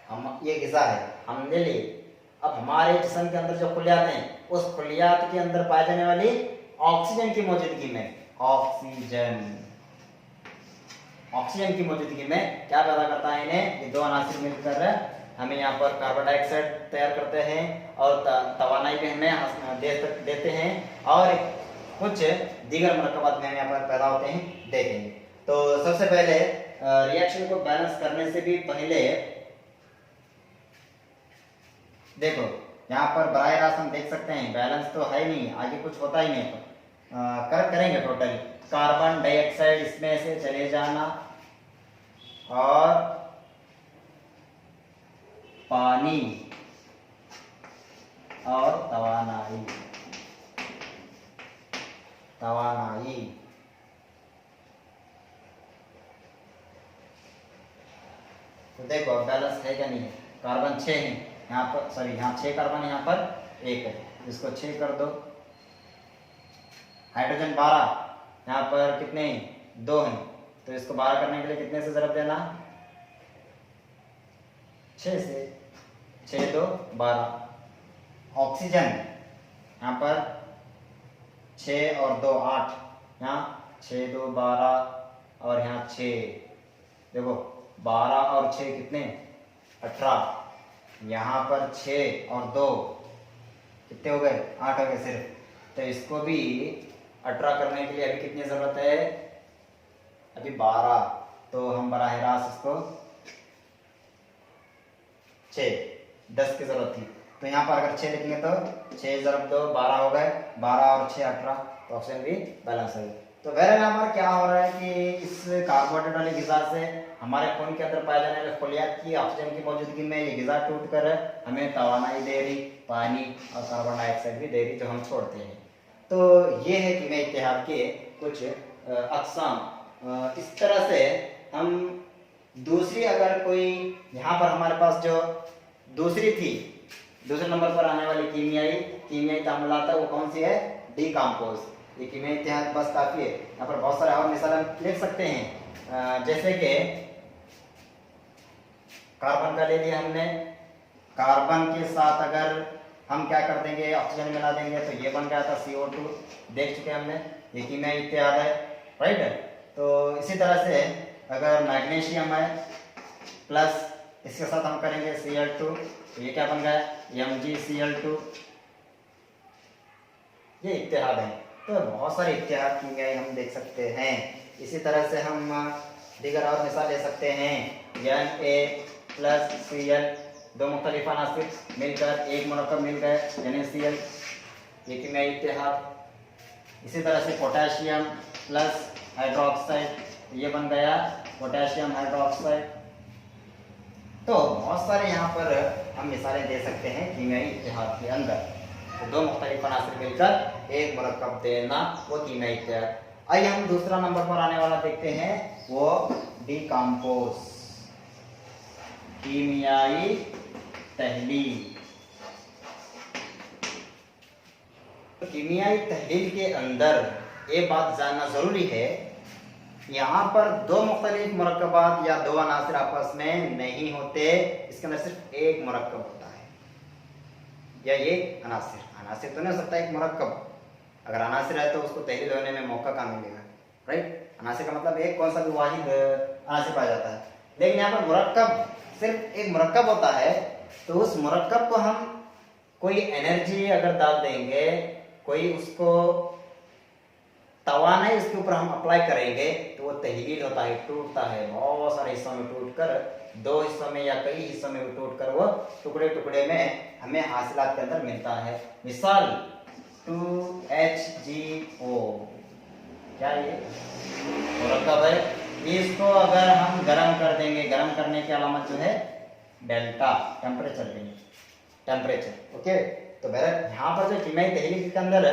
हम ये ग़िज़ा है हमने ली। अब हमारे जिस्म के अंदर जो खुलियात हैं, उस खुलियात के अंदर पाए जाने वाली ऑक्सीजन की मौजूदगी में, ऑक्सीजन ऑक्सीजन की मौजूदगी में क्या पैदा करता है इन्हें, ये दो अनासिर मिलकर हमें यहाँ पर कार्बन डाइऑक्साइड तैयार करते हैं और तवानाई भी हमें देते हैं और कुछ दीगर मरकबात में यहाँ पर पैदा होते हैं देखेंगे। तो सबसे पहले रिएक्शन को बैलेंस करने से भी पहले देखो यहाँ पर बराह रास्त हम देख सकते हैं बैलेंस तो है नहीं, आगे कुछ होता ही नहीं। कर करेंगे टोटली कार्बन डाइऑक्साइड इसमें से चले जाना और पानी और तवानाई तो देखो अब बैलेंस है क्या नहीं है। कार्बन 6 है यहाँ पर, सॉरी यहाँ 6 कार्बन है, यहाँ पर 1 है, इसको 6 कर दो। हाइड्रोजन 12, यहाँ पर कितने 2 हैं, तो इसको 12 करने के लिए कितने से ज़रब देना, 6 से, 6 2 12। ऑक्सीजन यहाँ पर 6 और 2 8, यहाँ 6 2 12 और यहाँ 6, देखो 12 और 6 कितने 18, यहाँ पर 6 और 2 कितने हो गए 8 हो गए सिर्फ। तो इसको भी 18 करने के लिए अभी कितनी जरूरत है, अभी 12, तो हम बराह रास्त इसको 6 10 की जरूरत थी, तो यहाँ पर अगर 6 लिखेंगे तो 6 × 2 12 हो गए, 12 और 6 18, तो ऑप्शन भी बैलेंस है। तो बहरहाल यहाँ पर क्या हो रहा है कि इस कार्बोहाइड्रेट वाली ग़िज़ा से हमारे खून के अंदर पाए जाने वाले फलियात की ऑक्सीजन की मौजूदगी में ये ग़िज़ा टूट कर हमें तवानाई दे रही, पानी और कार्बन डाइऑक्साइड भी दे रही जो हम छोड़ते हैं। तो ये है कि मैं इत्तेहाद के कुछ अक़साम। इस तरह से हम दूसरी अगर कोई यहाँ पर हमारे पास जो दूसरी थी, दूसरे नंबर पर आने वाली कीमियाई तामुलात वो कौन सी है, डीकम्पोज। ये कीमियाई इत्तेहाद बस काफ़ी है। यहाँ पर बहुत सारे और मिसाल हम लिख सकते हैं, जैसे कि कार्बन का ले लिया हमने, कार्बन के साथ अगर हम क्या कर देंगे ऑक्सीजन मिला देंगे तो ये बन गया था CO2, देख चुके हैं हमने, ये कीमियाई इत्तेहाद है, राइट है। तो इसी तरह से अगर मैग्नीशियम है प्लस इसके साथ हम करेंगे Cl2, तो ये क्या बन गया MgCl2, ये इत्तेहाद है। तो बहुत सारे इत्तेहाद कीमियाई हम देख सकते हैं। इसी तरह से हम दीगर और मिसाल ले सकते हैं, Na+Cl, दो मुख्तलिफ अनासिर मिलकर एक मरकब मिल गए NaCl, ये कीमियाई इत्तेहाद। इसी तरह से पोटेशियम प्लस हाइड्रोक्साइड, ये बन गया पोटेशियम हाइड्रोक्साइड। तो बहुत सारे यहाँ पर हम मिसालें दे सकते हैं कीमियाई इत्तेहाद के अंदर। तो दो मुख्तलिफ अनासिर मिलकर एक मरकब देना वो कीमियाई इत्तेहाद। आइए हम दूसरा नंबर पर आने वाला देखते हैं, वो डीकम्पोज, कीमियाई तहलील। कीमियाई तहलील के अंदर ये बात जानना जरूरी है, यहाँ पर दो मुख्तलिफ मरकबात या दो अनासिर आपस में नहीं होते, इसके अंदर सिर्फ एक मरकब होता है या ये अनासिर तो नहीं हो सकता एक मरकब। अगर अनासिर है तो उसको तहलील होने में मौका कहाँ मिलेगा, राइट। अनासिर का मतलब एक कौन सा भी वाहिद अनासिर पाया जाता है, लेकिन यहाँ पर मुरक्कब सिर्फ एक मुरक्कब होता है। तो उस मुरक्कब को हम कोई एनर्जी अगर डाल देंगे, कोई उसको तवानाई उसके ऊपर हम अप्लाई करेंगे तो वो तहलील होता है, टूटता है, बहुत सारे हिस्सों में टूटकर, दो हिस्सों में या कई हिस्सों में टूटकर वो टुकड़े टुकड़े में हमें हासिलात के अंदर मिलता है। मिसाल 2HgO, क्या ये मुरक्कब है, इसको अगर हम गर्म कर देंगे, गर्म करने की अलामत जो है डेल्टा, टेम्परेचर देंगे, टेम्परेचर, ओके। तो बहरहाल यहाँ पर जो कीमियाई तहलील के अंदर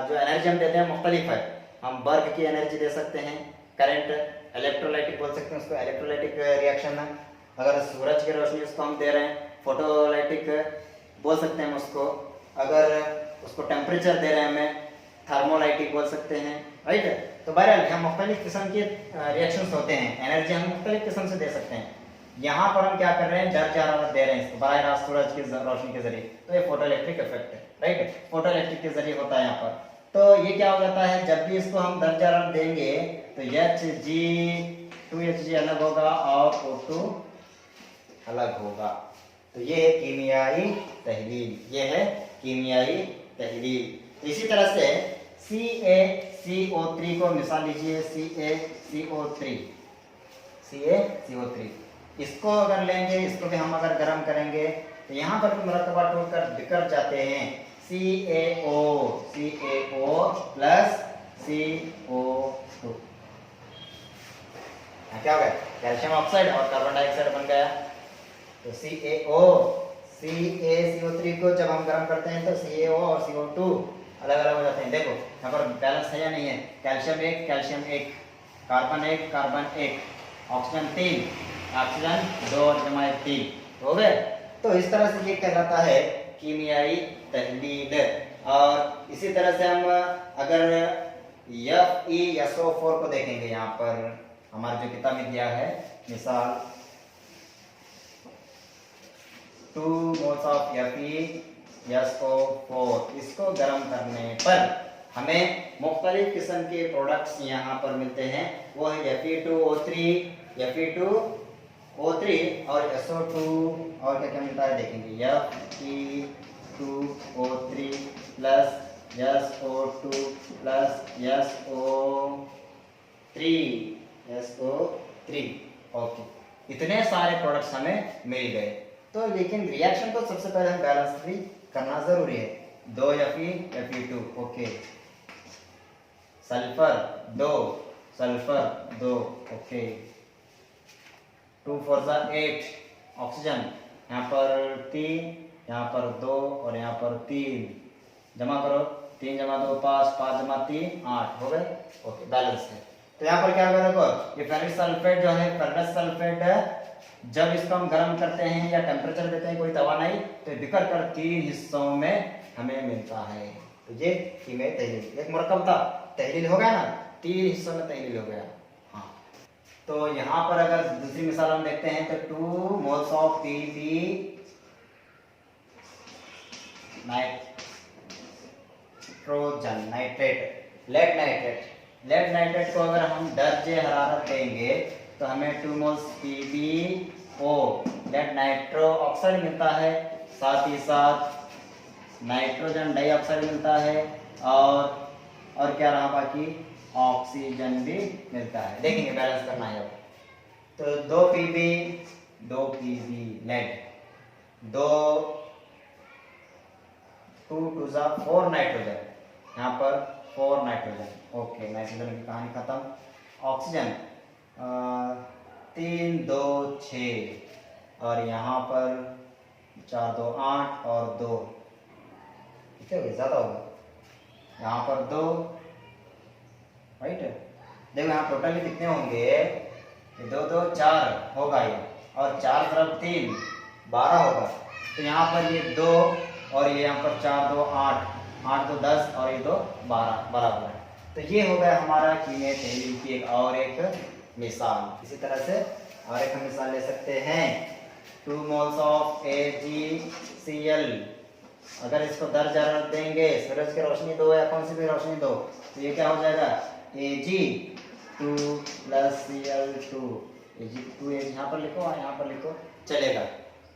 जो एनर्जी हम देते हैं मुख्तलिफ है। हम वर्क की एनर्जी दे सकते हैं, करंट, इलेक्ट्रोलाइटिक बोल सकते हैं उसको, इलेक्ट्रोलाइटिक रिएक्शन है। अगर सूरज की रोशनी उसको हम दे रहे हैं, फोटोलाइटिक बोल सकते हैं उसको। अगर उसको टेम्परेचर दे रहे हैं हमें, थर्मोलाइटिक बोल सकते हैं, राइट। तो बहरहाल यहाँ मुख्तलिफ किस्म के रिएक्शंस होते हैं, एनर्जी हम मुख्तलिफ किस्म से दे सकते हैं। यहाँ पर हम क्या कर रहे हैं, दर्ज हरारत दे रहे हैं इसको बराह रास्त सूरज की रोशनी के जरिए, तो ये फोटो इलेक्ट्रिक इफेक्ट है, राइट, फोटो इलेक्ट्रिक के जरिए होता है यहाँ पर। तो ये क्या हो जाता है, जब भी इसको हम दर्ज हरारत देंगे तो Hg 2Hg अलग होगा और O2 अलग होगा। तो ये है कीमियाई तहलील, ये है कीमियाई तहलील। इसी तरह से CaCO3 को मिसाल लीजिए, CaCO3 इसको अगर लेंगे, इसको भी हम अगर गर्म करेंगे तो यहाँ पर भी मरकबा टूटकर बिखर जाते हैं। CaO प्लस CO2 क्या हो गया? कैल्शियम ऑक्साइड और कार्बन डाइऑक्साइड बन गया। तो CaCO3 को जब हम गर्म करते हैं तो CaO और CO2 अलग अलग हो जाते हैं। देखो यहाँ पर बैलेंस है या नहीं है? कैल्शियम 1, कार्बन 1, ऑक्सीजन 3, ऑक्सीजन 2 और जमा 3 हो गए। तो इस तरह से ये कहलाता है कीमियाई तहलील। और इसी तरह से हम अगर FeSO4 को देखेंगे, यहाँ पर हमारे जो किताब में दिया है मिसाल 2 मोल्स ऑफ FeSO4, इसको गर्म करने पर हमें मुख्तलिफ किस्म के प्रोडक्ट्स यहाँ पर मिलते हैं। वो है Fe2O3 और SO2 और क्या क्या मिलता है देखेंगे। Fe2O3 plus SO2 plus SO3 okay, इतने सारे प्रोडक्ट्स हमें मिल गए। तो लेकिन रिएक्शन तो सबसे पहले हम बैलेंस भी करना जरूरी है। 2 Fe2 okay, sulphur 2 okay, 2 4 8 oxygen, यहाँ पर 3, यहाँ पर 2 और यहाँ पर 3 जमा करो, 3 जमा 2 5, 5 जमा 3 8 हो गए ओके, बैलेंस है। तो यहाँ पर क्या होगा देखो, ये फेरिक सल्फेट जो है, फेरस सल्फेट है, जब इसको हम गर्म करते हैं या टेम्परेचर देते हैं कोई तवानाई, तो बिखर कर 3 हिस्सों में हमें मिलता है। तो ये कीमियाई तहलील, एक मरकब था, तहलील हो गया ना, 3 हिस्सों में तहलील हो गया। हाँ, तो यहाँ पर अगर दूसरी मिसाल हम देखते हैं तो 2 moles of PP nitrogen lead nitrate को अगर हम दर्जे हरारत देंगे तो हमें 2 moles PbO lead nitro oxide मिलता है, साथ ही साथ नाइट्रोजन डाइऑक्साइड मिलता है और क्या रहा बाकी, ऑक्सीजन भी मिलता है। देखेंगे बैलेंस करना है अब। तो 2 Pb लेड, 2 2 2 4 नाइट्रोजन, यहाँ पर 4 नाइट्रोजन ओके, नाइट्रोजन की कहानी खत्म। ऑक्सीजन 3 2 6 और यहाँ पर 4 2 8 और 2 कितने हो गए, ज्यादा होगा, यहाँ पर 2 राइट। देखो यहाँ टोटली कितने होंगे, 2 2 4 होगा ये, और 4 तरफ 3 12 होगा। तो यहाँ पर ये 2 और ये यहाँ पर 4 2 8 8 2 10 और ये 2 12 बराबर है। तो ये हो गया हमारा कीमियाई तहलील की एक मिसाल। इसी तरह से और एक हम मिसाल ले सकते हैं 2 मोल्स ऑफ AgCl, अगर इसको दर्ज हरारत देंगे, सूरज की रोशनी दो या कौन सी भी रोशनी दो, तो ये क्या हो जाएगा, Ag2 प्लस Cl2, Ag2 यहाँ पर लिखो और यहाँ पर लिखो चलेगा।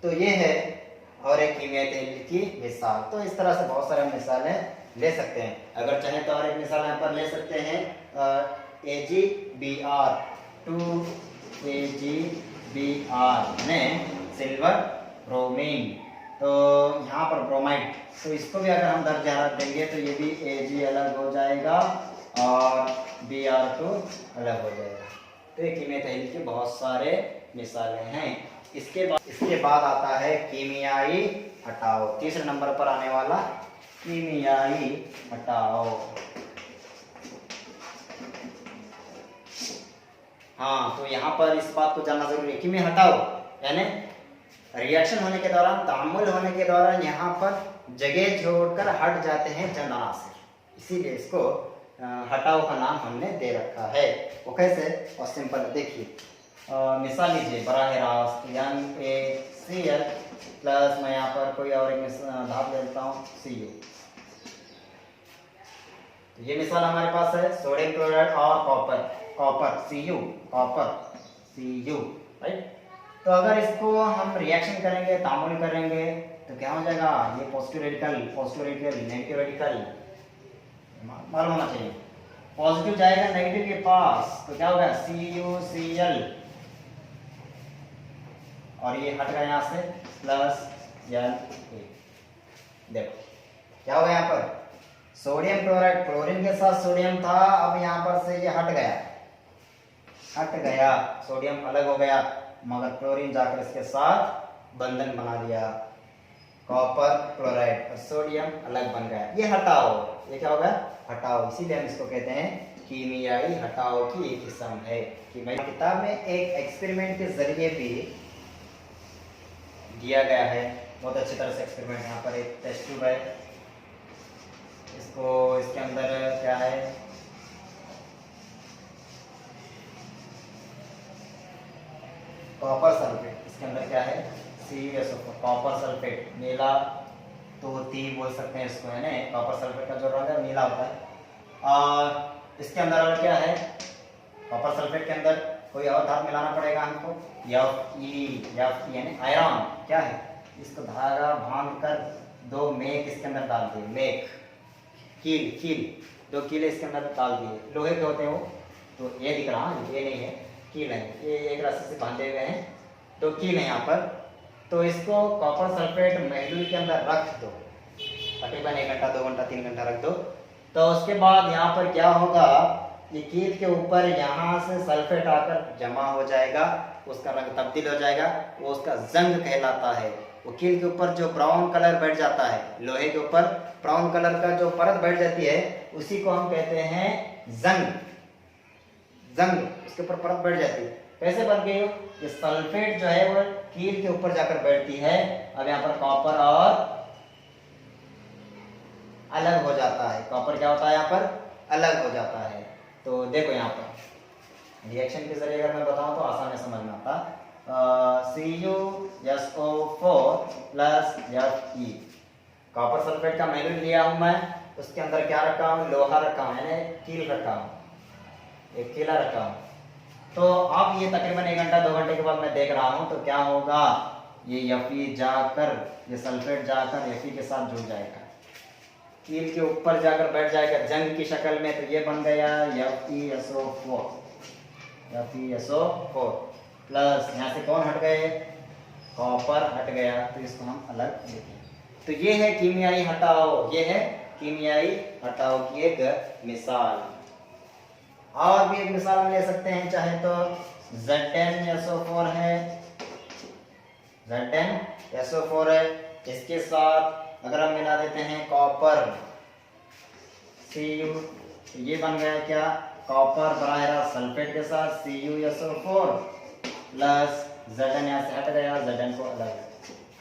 तो ये है और एक कीमियाई तहलील की मिसाल। तो इस तरह से बहुत सारे मिसालें ले सकते हैं। अगर चाहें तो और एक मिसाल यहाँ पर ले सकते हैं AgBr, 2 AgBr में सिल्वर ब्रोमीन, तो यहाँ पर ब्रोमाइड, तो इसको भी अगर हम दर्ज हरारत देंगे तो ये भी Ag अलग हो जाएगा और Br2 अलग हो जाएगा। तो ये कीमियाई तहलील के बहुत सारे मिसालें हैं। इसके बाद आता है कीमियाई हटाओ, तीसरे नंबर पर आने वाला कीमियाई हटाओ। हाँ, तो यहाँ पर इस बात को जानना जरूरी है, कीमियाई हटाओ यानी रिएक्शन होने के दौरान, तामुल होने के दौरान यहाँ पर जगह छोड़कर हट जाते हैं चंद अनासिर, इसीलिए इसको हटाओ का नाम हमने दे रखा है। वो कैसे, और सिंपल देखिए, मिसाल लीजिए बराह रास्त NaCl प्लस मैं यहाँ पर कोई और एक धातु ले लेता हूँ Cu। तो ये मिसाल हमारे पास है सोडियम क्लोराइड और copper Cu, copper Cu, right. तो अगर इसको हम रिएक्शन करेंगे, तामुल करेंगे, तो क्या हो जाएगा, ये पॉजिटिव रेडिकल, नेगेटिव रेडिकल मालूम होना चाहिए। पॉजिटिव जाएगा नेगेटिव के पास तो क्या होगा, CuCl, और ये हट गया यहाँ से प्लस L। देखो क्या होगा यहाँ पर, सोडियम क्लोराइड, क्लोरीन के साथ सोडियम था, अब यहाँ पर से ये हट गया, सोडियम अलग हो गया, मगर क्लोरीन जाकर इसके साथ बंधन बना लिया, कॉपर क्लोराइड और सोडियम अलग बन गया। ये हटाओ, ये क्या होगा, हटाओ। इसीलिए हम इसको कहते हैं कीमियाई हटाओ की एक किस्म है। कि मैं किताब में एक एक्सपेरिमेंट के जरिए भी दिया गया है, बहुत अच्छी तरह से एक्सपेरिमेंट। यहाँ पर एक टेस्ट ट्यूब है, इसको इसके अंदर क्या है, कॉपर सल्फेट, इसके अंदर क्या है, CuSO4, कॉपर सल्फेट, नीला तोती बोल सकते हैं इसको, है ना। कॉपर सल्फेट का जो रंग है नीला होता है। और इसके अंदर और क्या है, कॉपर सल्फेट के अंदर कोई और धातु मिलाना पड़ेगा हमको, Fe आयरन, क्या है, इसको धागा बांध कर दो मेख इसके अंदर डाल दिए, मेख कील, दो कीले इसके अंदर डाल दिए, लोहे के होते हैं वो, तो ये दिख रहा है, ये नहीं है, कील है, ये एक रस्सी से बांधे हुए हैं, तो कील है यहाँ पर। तो इसको कॉपर सल्फेट महलूल के अंदर रख दो, तकरीबन 1 घंटा 2 घंटा 3 घंटा रख दो। तो उसके बाद यहाँ पर क्या होगा, ये कील के ऊपर यहाँ से सल्फेट आकर जमा हो जाएगा, उसका रंग तब्दील हो जाएगा, वो उसका जंग कहलाता है। वो कील के ऊपर जो ब्राउन कलर बैठ जाता है, लोहे के ऊपर ब्राउन कलर का जो परत बैठ जाती है, उसी को हम कहते हैं जंग। उसके ऊपर परत बैठ जाती है। कैसे बन गई हो, ये सल्फेट जो है वो कील के ऊपर जाकर बैठती है। अब यहाँ पर कॉपर और अलग हो जाता है, कॉपर क्या होता है यहाँ पर, अलग हो जाता है। तो देखो यहाँ पर रिएक्शन के जरिए अगर मैं बताऊं तो आसान है, समझ में आता। CuSO4 plus Fe, copper sulphate का महलूल लिया हूं मैं, उसके अंदर क्या रखा हूं, लोहा रखा हूं, यानी कील रखा हूं, एक कीला रखा हूं। तो अब ये तकरीबन 1 घंटा 2 घंटे के बाद मैं देख रहा हूं, तो क्या होगा, ये Fe जाकर, ये सल्फेट जाकर Fe के साथ जुड़ जाएगा, कील के ऊपर जाकर बैठ जाएगा जंग की शक्ल में। तो ये बन गया FeSO4 प्लस, यहाँ से कौन हट गए, कॉपर हट गया, तो इसको हम अलग लिखें। तो ये है कीमियाई हटाओ, ये है कीमियाई हटाओ की एक मिसाल। और भी एक मिसाल हम ले सकते हैं चाहे तो, ZnSO4 है, ZnSO4 है, इसके साथ अगर हम मिला देते हैं कॉपर Cu, तो ये बन गया क्या, कॉपर बराह रास्त सल्फेट के साथ CuSO4 प्लस Zn, यहाँ से हट गया, Zn को अलग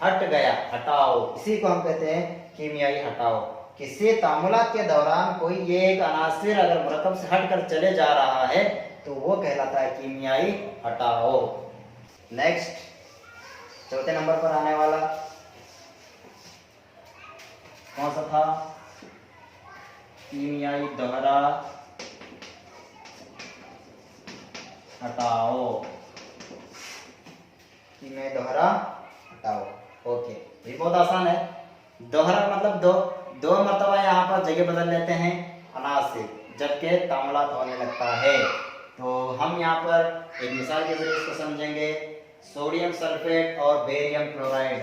हट गया, हटाओ। इसी को हम कहते हैं कीमियाई हटाओ। किसी तामुलात के दौरान कोई एक अनासिर अगर मरकब से हटकर चले जा रहा है तो वो कहलाता है कीमियाई हटाओ। नेक्स्ट चौथे नंबर पर आने वाला कौन सा था, कीमियाई दोहरा हटाओ, कीमियाई दोहरा हटाओ। ओके, ये बहुत आसान है। दोहरा मतलब दो मरतबा यहाँ पर जगह बदल लेते हैं अनाज से, जबकि तामुलात होने लगता है। तो हम यहाँ पर एक मिसाल के जरिए इसको समझेंगे। सोडियम सल्फेट और बेरियम क्लोराइड,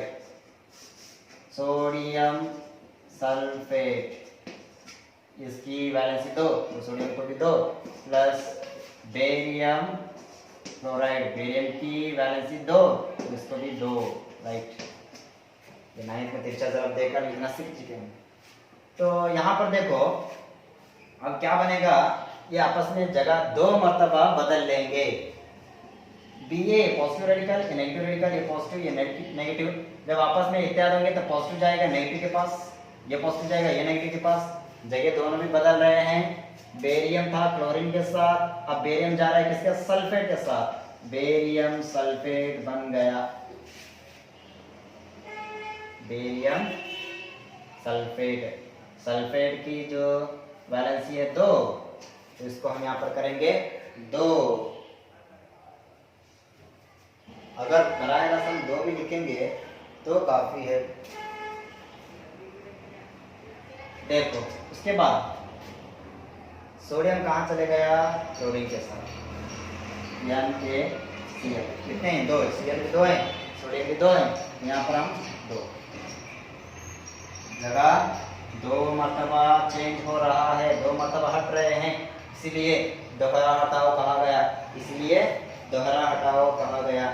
सोडियम सल्फेट इसकी वैलेंसी 2, तो सोडियम को भी 2 प्लस बेरियम क्लोराइड, बेरियम की वैलेंसी 2, तो इसको भी 2, राइट। ये 9th में तिरछा ज़रब देकर लिखना सीख चुके हैं। तो यहाँ पर देखो अब क्या बनेगा, ये आपस में जगह 2 मरतबा बदल लेंगे। Ba पॉजिटिव रेडिकल, ये नेगेटिव रेडिकल, ये पॉजिटिव ये नेगेटिव, जब आपस में इत्याद होंगे तो पॉजिटिव जाएगा नेगेटिव के पास, ये पॉजिटिव जाएगा ये नेगेटिव के पास, जगह दोनों भी बदल रहे हैं। बेरियम था क्लोरीन के साथ, अब बेरियम जा रहा है किसके, सल्फेट के साथ, बेरियम सल्फेट बन गया, बेरियम सल्फेट। सल्फेट की जो वैलेंसी है 2, तो इसको हम यहाँ पर करेंगे 2 अगर बराह रास्त हम 2 भी लिखेंगे तो काफ़ी है। देखो उसके बाद सोडियम कहाँ चले गया, क्लोरीन के साथ, NaCl। कितने हैं, 2। Cl के 2 हैं, सोडियम के 2 हैं, यहाँ पर हम 2 जगह 2 मरतबा चेंज हो रहा है, 2 मरतबा हट रहे हैं, इसीलिए दोहरा हटाव कहा गया, इसलिए दोहरा हटाव कहा गया।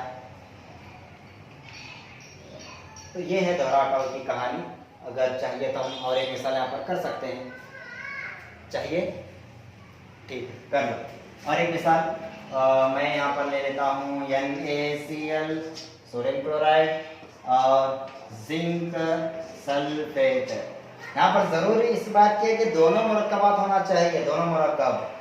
तो ये है दोहरा हटाव की कहानी। अगर चाहिए तो हम और एक मिसाल यहाँ पर कर सकते हैं, चाहिए, ठीक है कर लो। और एक मिसाल मैं यहाँ पर ले लेता हूँ NaCl सोडियम क्लोराइड और जिंक सल्फेट। यहाँ पर जरूरी इस बात की है कि दोनों मुरक्कबात होना चाहिए, दोनों मुरक्कब।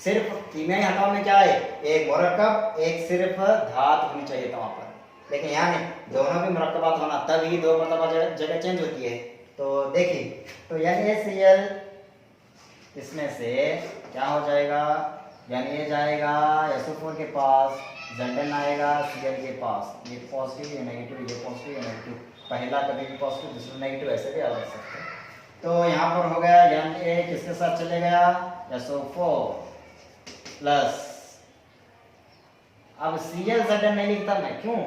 सिर्फ कीमियाई हटाव में क्या है, एक मुरक्कब एक सिर्फ धातु होनी चाहिए था वहाँ पर, लेकिन यहाँ नहीं, दोनों भी मुरक्कबात होना, तभी 2 मरतबा जगह चेंज होती है। तो देखिए, तो NaCl इसमें से क्या हो जाएगा, यानी ये जाएगा SO4 के पास, Zn आएगा Cl के पास, ये पॉजिटिव ये नेगेटिव, ये पॉजिटिव ये नेगेटिव, पहला कभी भी पॉजिटिव दूसरा नेगेटिव, ऐसे भी अलग सकते हैं। तो यहाँ पर हो गया Na किसके साथ चले गया, SO4 प्लस, अब Cl Zn नहीं लिखता मैं, क्यों,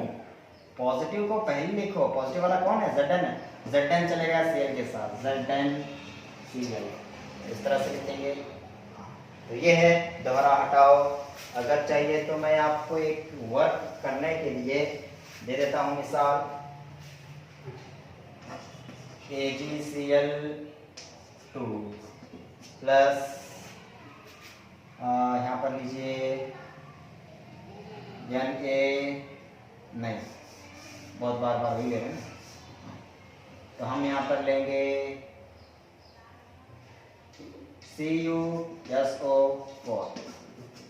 पॉजिटिव को पहले लिखो, पॉजिटिव वाला कौन है, Zn है, Zn चले गया Cl के साथ, Zn Cl, इस तरह से लिखेंगे। तो ये है दोहरा हटाओ। अगर चाहिए तो मैं आपको एक वर्क करने के लिए दे देता हूँ मिसाल, AgCl2 प्लस यहाँ पर लीजिए Na, नहीं बहुत बार बार वही ले रहे हैं, तो हम यहाँ पर लेंगे CuSO4,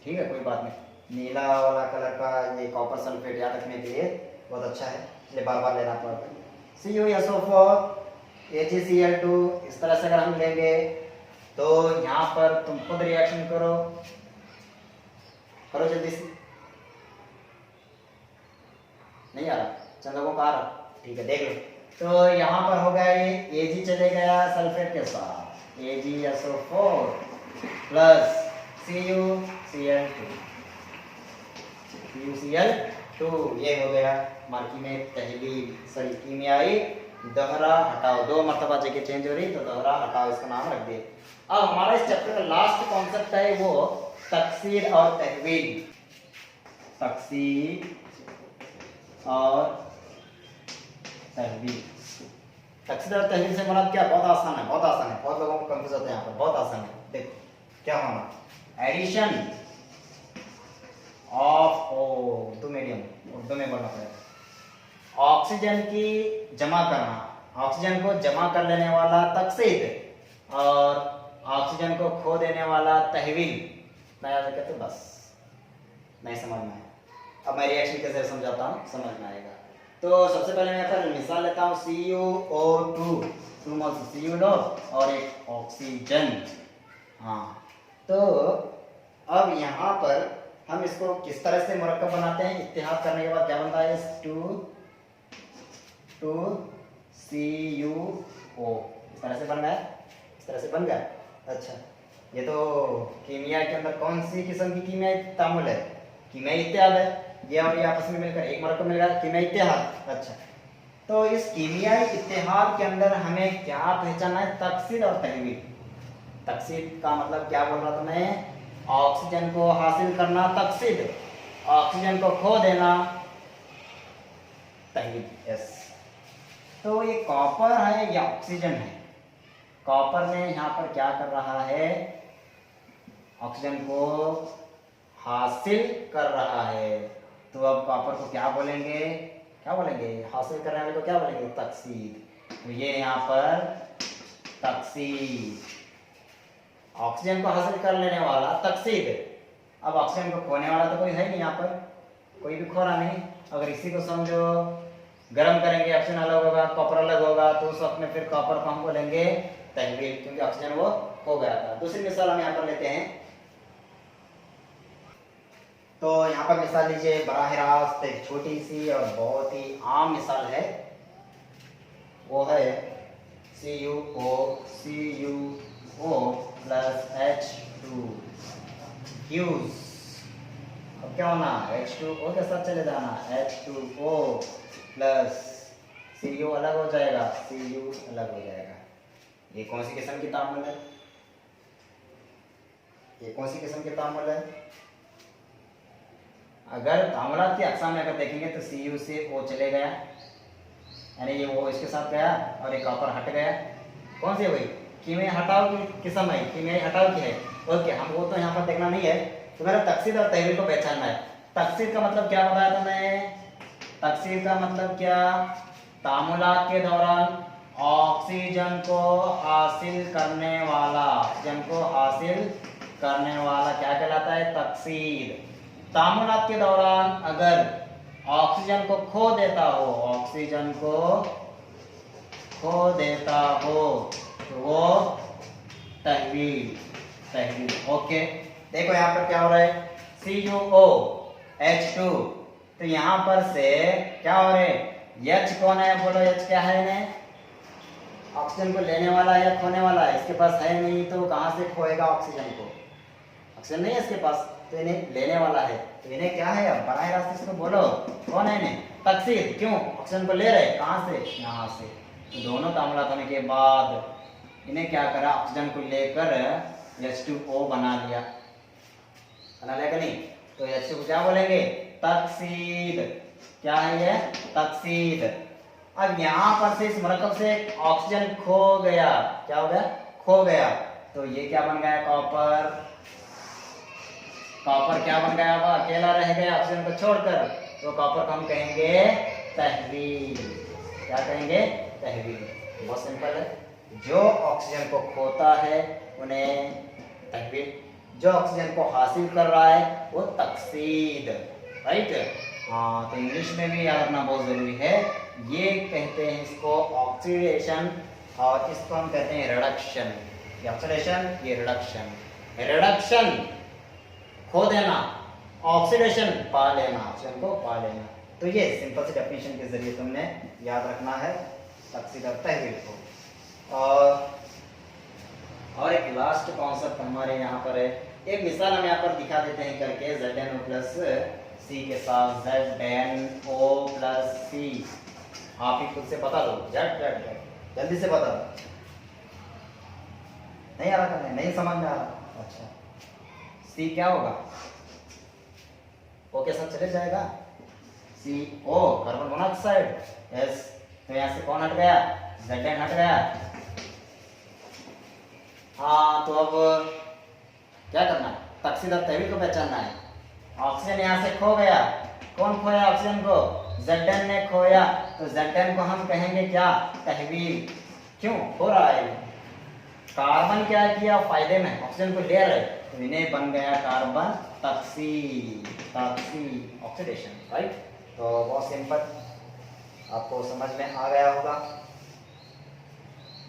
ठीक है, कोई बात नहीं, नीला वाला कलर का ये कॉपर सल्फेट याद रखने के लिए बहुत अच्छा है, इसलिए बार बार लेना पड़ता है। CuSO4 AgCl2, इस तरह से अगर हम लेंगे तो यहाँ पर तुम खुद रिएक्शन करो जल्दी से, नहीं आ रहा, चंद लोगों को आ रहा, ठीक है देख लो। तो यहाँ पर हो गया ये Ag चले गया सल्फेट के साथ, AgSO4 प्लस CuCl2, ये हो गया मार्की में कीमियाई दोहरा हटाओ, 2 मरतबा जगह चेंज हो रही तो दोहरा हटाओ इसका नाम रख दिए। अब हमारा इस चैप्टर का लास्ट कॉन्सेप्ट है वो तकसीर और तहवील। तकसीर और तहवील, तकसीर और तहवील से मुराद क्या, बहुत आसान है, बहुत आसान है, बहुत लोगों को कंफ्यूज होते हैं यहाँ पर, बहुत आसान है। देखो क्या होना, addition of Urdu medium, Urdu में बोलना पड़ेगा, ऑक्सीजन की जमा करना, ऑक्सीजन को जमा कर लेने वाला तकसीर और ऑक्सीजन को खो देने वाला तहवील। नया कहते बस नहीं समझ में आया, अब मैं रिएक्शन कैसे समझाता हूँ समझ में आएगा। तो सबसे पहले मैं यहाँ पर मिसाल लेता हूँ CuO2, 2 मोल Cu लो और एक ऑक्सीजन। हाँ, तो अब यहाँ पर हम इसको किस तरह से मुरक्कब बनाते हैं, इत्तेहाद करने के बाद क्या बनता है, 2CuO, इस तरह से बन गया, इस तरह से बन गया। अच्छा, ये तो कीमिया के अंदर कौन सी किस्म की कीमियाई तामुल है, कीमियाई इत्तेहाद है, ये और ये आपस में मिलकर एक मुरक्कब मिल गया, कीमियाई इत्तेहाद। अच्छा, तो इस कीमियाई इत्तेहाद के अंदर हमें क्या पहचानना है, तकसीर और तहवील। तकसीर का मतलब क्या बोल रहा था मैं, ऑक्सीजन को हासिल करना तकसीर, ऑक्सीजन को खो देना तहवील। यस, तो ये कॉपर है या ऑक्सीजन है, कॉपर ने यहाँ पर क्या कर रहा है, ऑक्सीजन को हासिल कर रहा है, तो अब कॉपर को क्या बोलेंगे, क्या बोलेंगे, हासिल करने वाले को क्या बोलेंगे, तकसीर। तो ये यहाँ पर तकसीर, ऑक्सीजन को हासिल कर लेने वाला तकसीर। अब ऑक्सीजन को खोने वाला तो कोई है नहीं यहाँ पर, कोई भी खो रहा नहीं। अगर इसी को समझो गर्म करेंगे ऑक्सीजन अलग होगा, कॉपर अलग होगा, तो उस वक्त में फिर कॉपर को हम बोलेंगे तहवील, क्योंकि ऑक्सीजन वो खो गया था। दूसरी मिसाल हम यहाँ पर लेते हैं, तो यहाँ पर मिसाल लीजिए बराह रास्त एक छोटी सी और बहुत ही आम मिसाल है, वो है CuO प्लस H2 यूज। अब क्या होना, H2O के साथ चले जाना, H2O प्लस Cu अलग हो जाएगा, Cu अलग हो जाएगा। ये कौन सी किस्म की तामुल है, ये कौन सी किस्म की तामुल है? अगर तामुलात की अक़साम में अगर देखेंगे तो Cu से O चले गया, यानी ये वो इसके साथ गया और एक कॉपर हट गया। कौन सी हुई, कीमियाई हटाव की किस्म है, कीमियाई हटाव की है। ओके, हमको तो यहाँ पर देखना नहीं है, तो मेरा तकसीद और तहवील को पहचानना है। तकसीद का मतलब क्या बताया था मैंने, तकसीद का मतलब क्या, तामुलात के दौरान ऑक्सीजन को हासिल करने वाला, ऑक्सीजन को हासिल करने वाला क्या कहलाता है, तकसीद। तामुलात के दौरान अगर ऑक्सीजन को खो देता हो, ऑक्सीजन को खो देता हो तो वो तहवील, तहवील। ओके, देखो यहाँ पर क्या हो रहा है, CuO H2, तो यहाँ पर से क्या हो रहा है, H कौन है, बोलो H क्या है, इन्हें ऑक्सीजन को लेने वाला है या खोने वाला है, इसके पास है नहीं तो कहाँ से खोएगा ऑक्सीजन को, ऑक्सीजन नहीं है इसके पास, तो इन्हें लेने वाला है, तो इन्हें क्या है, अब बराह रास्त इसको बोलो कौन है, इन्हें तकसीद। क्यों, ऑक्सीजन को ले रहे, कहाँ से, यहाँ से। तो दोनों तामुलात होने के बाद इन्हें क्या करा, ऑक्सीजन को लेकर H2O बना लिया, बना लिया कि नहीं, तो H2 को क्या बोलेंगे, तकसीद। क्या है ये, तकसीद। अब यहाँ पर से इस मरकब से ऑक्सीजन खो गया, क्या हो गया, खो गया, तो ये क्या बन गया, कॉपर। कॉपर क्या बन गया, अब अकेला रह गया ऑक्सीजन को छोड़कर, तो कॉपर को हम कहेंगे तहवील। क्या कहेंगे, तहवील। बहुत सिंपल है, जो ऑक्सीजन को खोता है उन्हें तहवील, जो ऑक्सीजन को हासिल कर रहा है वो तकसीद, राइट। हाँ, तो इंग्लिश में भी याद रखना बहुत जरूरी है, ये कहते हैं इसको ऑक्सीडेशन और इसको हम कहते हैं रिडक्शन। ये ऑक्सीडेशन, ये रिडक्शन। रिडक्शन खो देना, ऑक्सीडेशन पा लेना, ऑक्सीजन को पा लेना। तो ये सिंपल सी डेफिनेशन के जरिए तुमने याद रखना है तकसीद और तहवील को। और एक लास्ट कॉन्सेप्ट हमारे यहाँ पर है, एक मिसाल हम यहाँ पर दिखा देते हैं करके, ZnO प्लस C के साथ, ZnO प्लस C। आप ही खुद से बता दो, जल्दी से बता दो, नहीं आ रहा करने, नहीं समझ में आ रहा, अच्छा। C क्या होगा, O के साथ चले जाएगा, CO कार्बन मोनोऑक्साइड, S, तो यहाँ से कौन हट गया, Zn हट गया। हाँ, तो अब क्या करना है, तकसीद और तहवील को पहचानना है। ऑक्सीजन यहाँ से खो गया, कौन खोया ऑक्सीजन को, Zn ने खोया, तो Zn को हम कहेंगे क्या, तहवील। क्यों हो रहा है, कार्बन क्या किया, फायदे में ऑक्सीजन को ले रहे, तो इन्हें बन गया कार्बन तकसीद, तकसीद ऑक्सीडेशन, राइट। तो बहुत सिंपल, आपको समझ में आ गया होगा,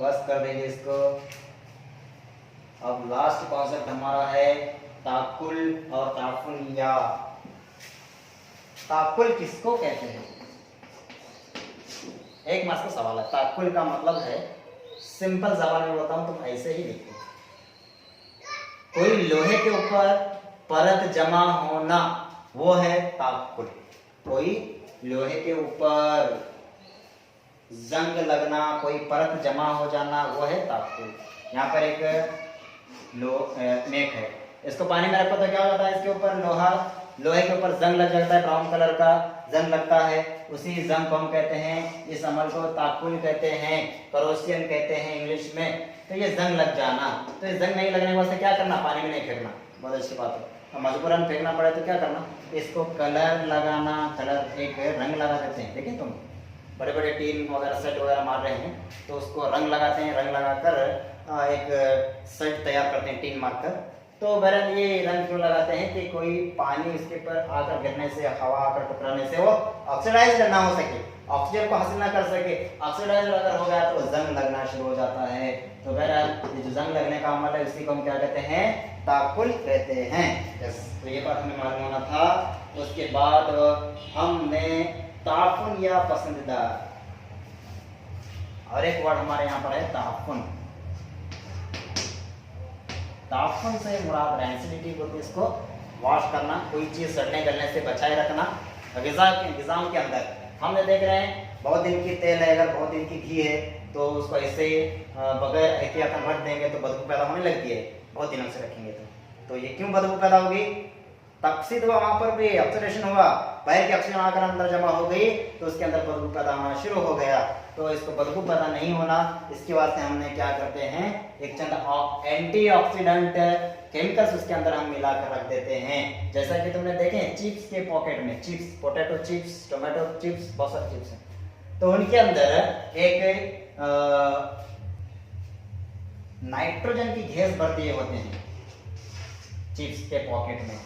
बस कर देंगे इसको। अब लास्ट कॉन्सेप्ट हमारा है ताकुल और ताफुलिया। ताकुल किसको कहते हैं, एक मार्क्स का सवाल है। ताकुल का मतलब है, सिंपल जबान में बताऊं तुम ऐसे ही लिखो, कोई लोहे के ऊपर परत जमा होना वो है ताकुल। कोई लोहे के ऊपर जंग लगना, कोई परत जमा हो जाना, वो है ताकुल। यहाँ पर एक मेख है, इसको पानी में रखो तो क्या हो जाता है, इसके ऊपर लोहे के ऊपर जंग लग जाता है, ब्राउन कलर का जंग लगता है, उसी जंग को हम कहते हैं, इस अमल को ताकुल कहते हैं, करोसियन कहते हैं इंग्लिश में। तो ये जंग लग जाना, तो ये जंग नहीं लगने के वास्ते क्या करना, पानी में नहीं फेंकना, बहुत अच्छी बात है। अब मजबूरन फेंकना पड़े तो क्या करना, इसको कलर लगाना, कलर एक रंग लगा देते हैं। देखिए तुम बड़े बड़े टीन वगैरह सेट वगैरह मार रहे हैं तो उसको रंग लगाते हैं, रंग लगाकर एक सेट तैयार करते हैं टीन मारकर, तो बहरहाल ये रंग क्यों लगाते हैं कि कोई पानी उसके ऊपर आकर गिरने से, हवा आकर टकराने से वो ऑक्सीडाइज ना हो सके, ऑक्सीजन को हासिल ना कर सके। ऑक्सीडाइज अगर हो गया तो जंग लगना शुरू हो जाता है। तो बहरहाल ये जो जंग लगने का अमल है उसी को हम क्या कहते हैं, ताकुल कहते हैं। यस, तो ये बात हमें मालूम होना था। उसके बाद हमने ताफुन या पसंदीदा, और एक वर्ड हमारे यहाँ पर है ताफुन। ताफुन से मुराद रेंसिडिटी बोलते हैं, इसको वॉश करना, कोई चीज सड़ने गलने से बचाए रखना। ग़िज़ाओं के अंदर हमने देख रहे हैं बहुत दिन की तेल है, अगर बहुत दिन की घी है तो उसको ऐसे बगैर एहतियातन रख देंगे तो बदबू पैदा होने लगती है, बहुत दिनों से रखेंगे तो ये क्यों बदबू पैदा होगी, तकसीद हुआ, वहां पर भी ऑक्सीडेशन हुआ, बाहर की ऑक्सीजन आकर अंदर जमा हो गई तो उसके अंदर बदबू पैदा होना शुरू हो गया। तो इसको बदबू पैदा नहीं होना, इसके वास्ते हमने क्या करते हैं, एक चंद एंटीऑक्सीडेंट केमिकल्स उसके अंदर हम मिलाकर रख देते हैं। जैसा कि तुमने देखे चिप्स के पॉकेट में, chips, potato chips, tomato chips, बहुत सारे चिप्स हैं, तो उनके अंदर एक नाइट्रोजन की गैस भर दिए होते हैं चिप्स के पॉकेट में,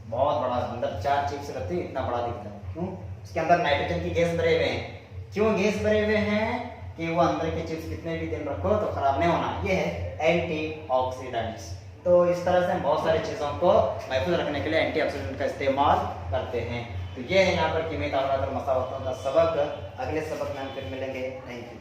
बहुत बड़ा, अंदर 4 चिप्स रहती है, इतना बड़ा दिखता है। क्यों? उसके अंदर नाइट्रोजन की गैस भरे हुए हैं। क्यों गैस भरे हुए हैं? कि वो अंदर के चिप्स कितने भी दिन रखो तो खराब नहीं होना। ये है एंटीऑक्सीडेंट्स। तो इस तरह से हम बहुत सारी चीज़ों को महफूज रखने के लिए एंटीऑक्सीडेंट का इस्तेमाल करते हैं। तो ये है यहाँ पर कीमिया तावलात और मसावतों का सबक। अगले सबक में हम फिर मिलेंगे। Thank you.